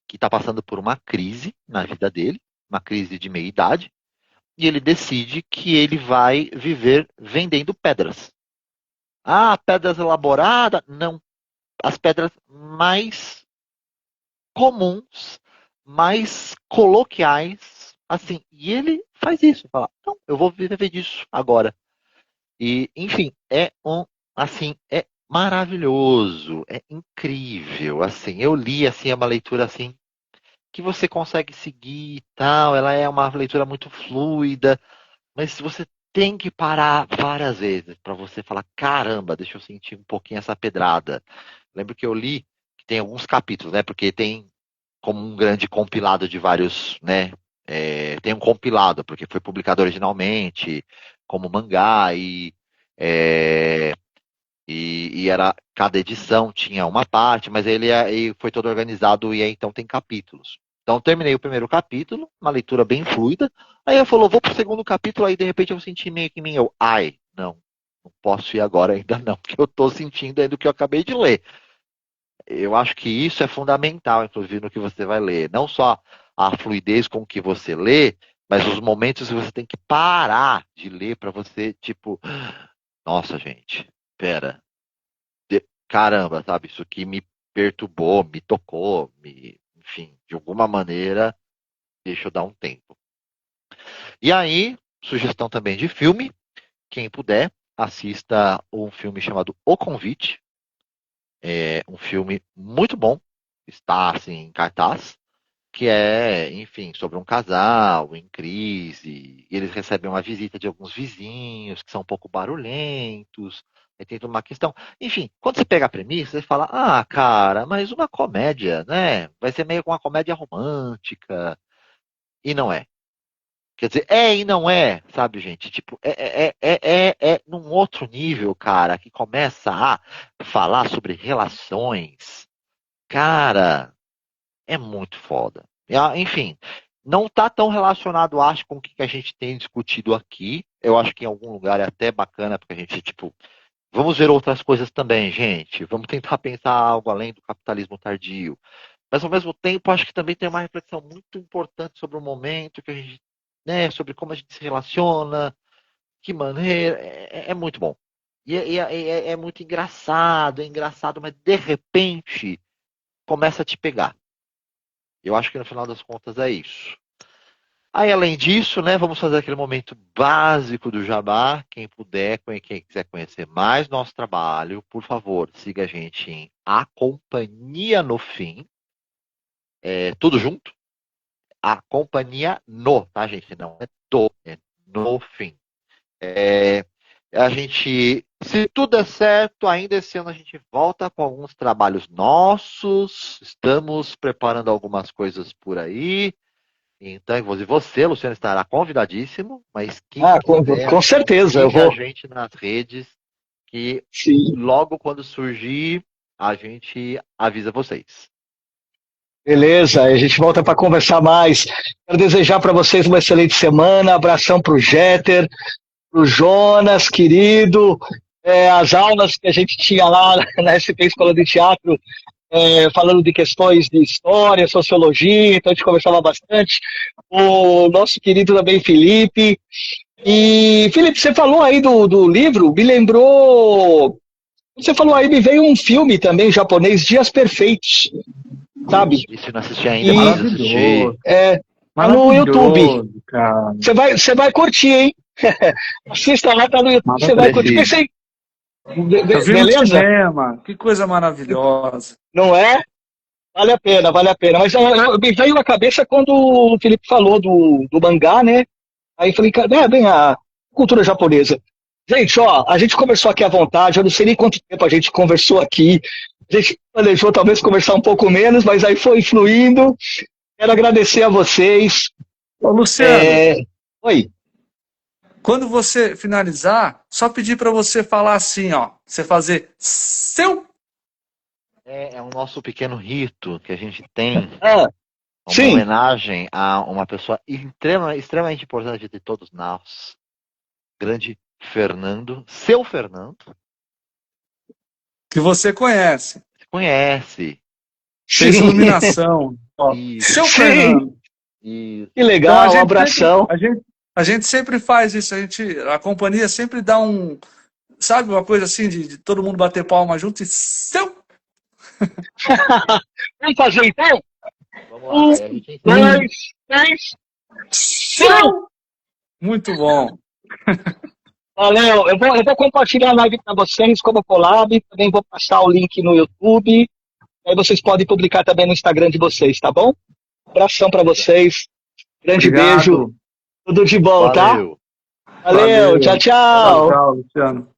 D: que está passando por uma crise na vida dele, uma crise de meia-idade, e ele decide que ele vai viver vendendo pedras. Ah, pedras elaboradas? Não. As pedras mais comuns, mais coloquiais, assim. E ele faz isso, fala, não, eu vou viver disso agora. E, enfim, é maravilhoso, é incrível, assim. Eu li, assim, é uma leitura, assim, que você consegue seguir e tal, ela é uma leitura muito fluida, mas você tem que parar várias vezes para você falar, caramba, deixa eu sentir um pouquinho essa pedrada. Lembro que eu li que tem alguns capítulos, né? Porque tem como um grande compilado de vários, né? Tem um compilado, porque foi publicado originalmente como mangá é, e era cada edição tinha uma parte, mas ele foi todo organizado e aí, então tem capítulos. Então terminei o primeiro capítulo, uma leitura bem fluida. Aí eu falou, vou pro segundo capítulo, aí de repente eu senti meio que em mim, não posso ir agora ainda não, porque eu tô sentindo ainda o que eu acabei de ler. Eu acho que isso é fundamental, inclusive, no que você vai ler. Não só a fluidez com que você lê, mas os momentos que você tem que parar de ler para você, tipo, nossa, gente, pera, caramba, sabe? Isso aqui me perturbou, me tocou, enfim, de alguma maneira, deixa eu dar um tempo. E aí, sugestão também de filme, quem puder, assista um filme chamado O Convite. É um filme muito bom, está assim em cartaz, que é, enfim, sobre um casal em crise, e eles recebem uma visita de alguns vizinhos que são um pouco barulhentos, aí tem toda uma questão. Enfim, quando você pega a premissa, você fala, ah, cara, mas uma comédia, né? Vai ser meio que uma comédia romântica, e não é. Quer dizer, e não é, sabe, gente? Tipo, é num outro nível, cara, que começa a falar sobre relações. Cara, é muito foda. Enfim, não tá tão relacionado, acho, com o que a gente tem discutido aqui. Eu acho que em algum lugar é até bacana, porque a gente, tipo, vamos ver outras coisas também, gente. Vamos tentar pensar algo além do capitalismo tardio. Mas, ao mesmo tempo, acho que também tem uma reflexão muito importante sobre o momento que a gente, né, sobre como a gente se relaciona, que maneira. É muito bom. E é muito engraçado, mas de repente começa a te pegar. Eu acho que no final das contas é isso. Aí, além disso, né, vamos fazer aquele momento básico do Jabá. Quem puder, quem quiser conhecer mais nosso trabalho, por favor, siga a gente em A Companhia no Fim. Tudo junto. A Companhia no, tá, gente? Não é do, é no fim. A gente, se tudo der certo, ainda esse ano a gente volta com alguns trabalhos nossos. Estamos preparando algumas coisas por aí. Então, você, Luciano, estará convidadíssimo, mas quem quiser,
B: Com certeza, eu
D: siga a
B: vou.
D: gente nas redes, que
B: Sim.
D: logo quando surgir, a gente avisa vocês.
B: Beleza, a gente volta para conversar mais. Quero desejar para vocês uma excelente semana. Abração para o Jeter, para o Jonas, querido. As aulas que a gente tinha lá na SP Escola de Teatro, falando de questões de história, sociologia, então a gente conversava bastante. O nosso querido também Felipe. E, Felipe, você falou aí do livro, me lembrou. Você falou aí, me veio um filme também japonês, Dias Perfeitos, sabe?
D: Isso não assisti ainda, mas
C: Maravilhoso.
B: Tá no YouTube.
C: Cara.
B: Você vai curtir, hein? Assista lá, tá no YouTube, você vai curtir. Pensei,
C: Eu vi no cinema, que coisa maravilhosa.
B: Não é? Vale a pena, vale a pena. Mas me veio na cabeça quando o Felipe falou do mangá, né? Aí eu falei, cultura japonesa. Gente, ó, a gente conversou aqui à vontade, eu não sei nem quanto tempo a gente conversou aqui. A gente planejou talvez conversar um pouco menos, mas aí foi fluindo. Quero agradecer a vocês.
C: Ô, Luciano,
B: Oi.
C: quando você finalizar, só pedir para você falar assim, ó. Você fazer seu.
D: É o nosso pequeno rito que a gente tem,
B: Ah,
D: uma
B: sim.
D: homenagem a uma pessoa extremamente importante de todos nós, grande Fernando, seu Fernando.
C: Que você conhece.
D: Você conhece.
C: Fez
B: Sim.
C: iluminação. Ó,
D: Isso.
C: seu
B: Sim.
C: Fernando.
D: Isso.
B: Que legal,
C: Então,
B: um abração.
C: A gente sempre faz isso. A companhia sempre dá sabe, uma coisa assim de todo mundo bater palma junto e seu.
B: Vamos fazer então?
D: Vamos lá. Aí a gente encerra.
B: 2, 3,
C: Seu. Muito bom.
B: valeu. Eu vou compartilhar a live para vocês como collab. Também vou passar o link no YouTube. Aí vocês podem publicar também no Instagram de vocês, tá bom? Abração para vocês. Grande
C: Obrigado.
B: beijo. Tudo de bom,
D: Valeu.
B: tá? Valeu. Tchau, tchau.
C: Tchau, Luciano.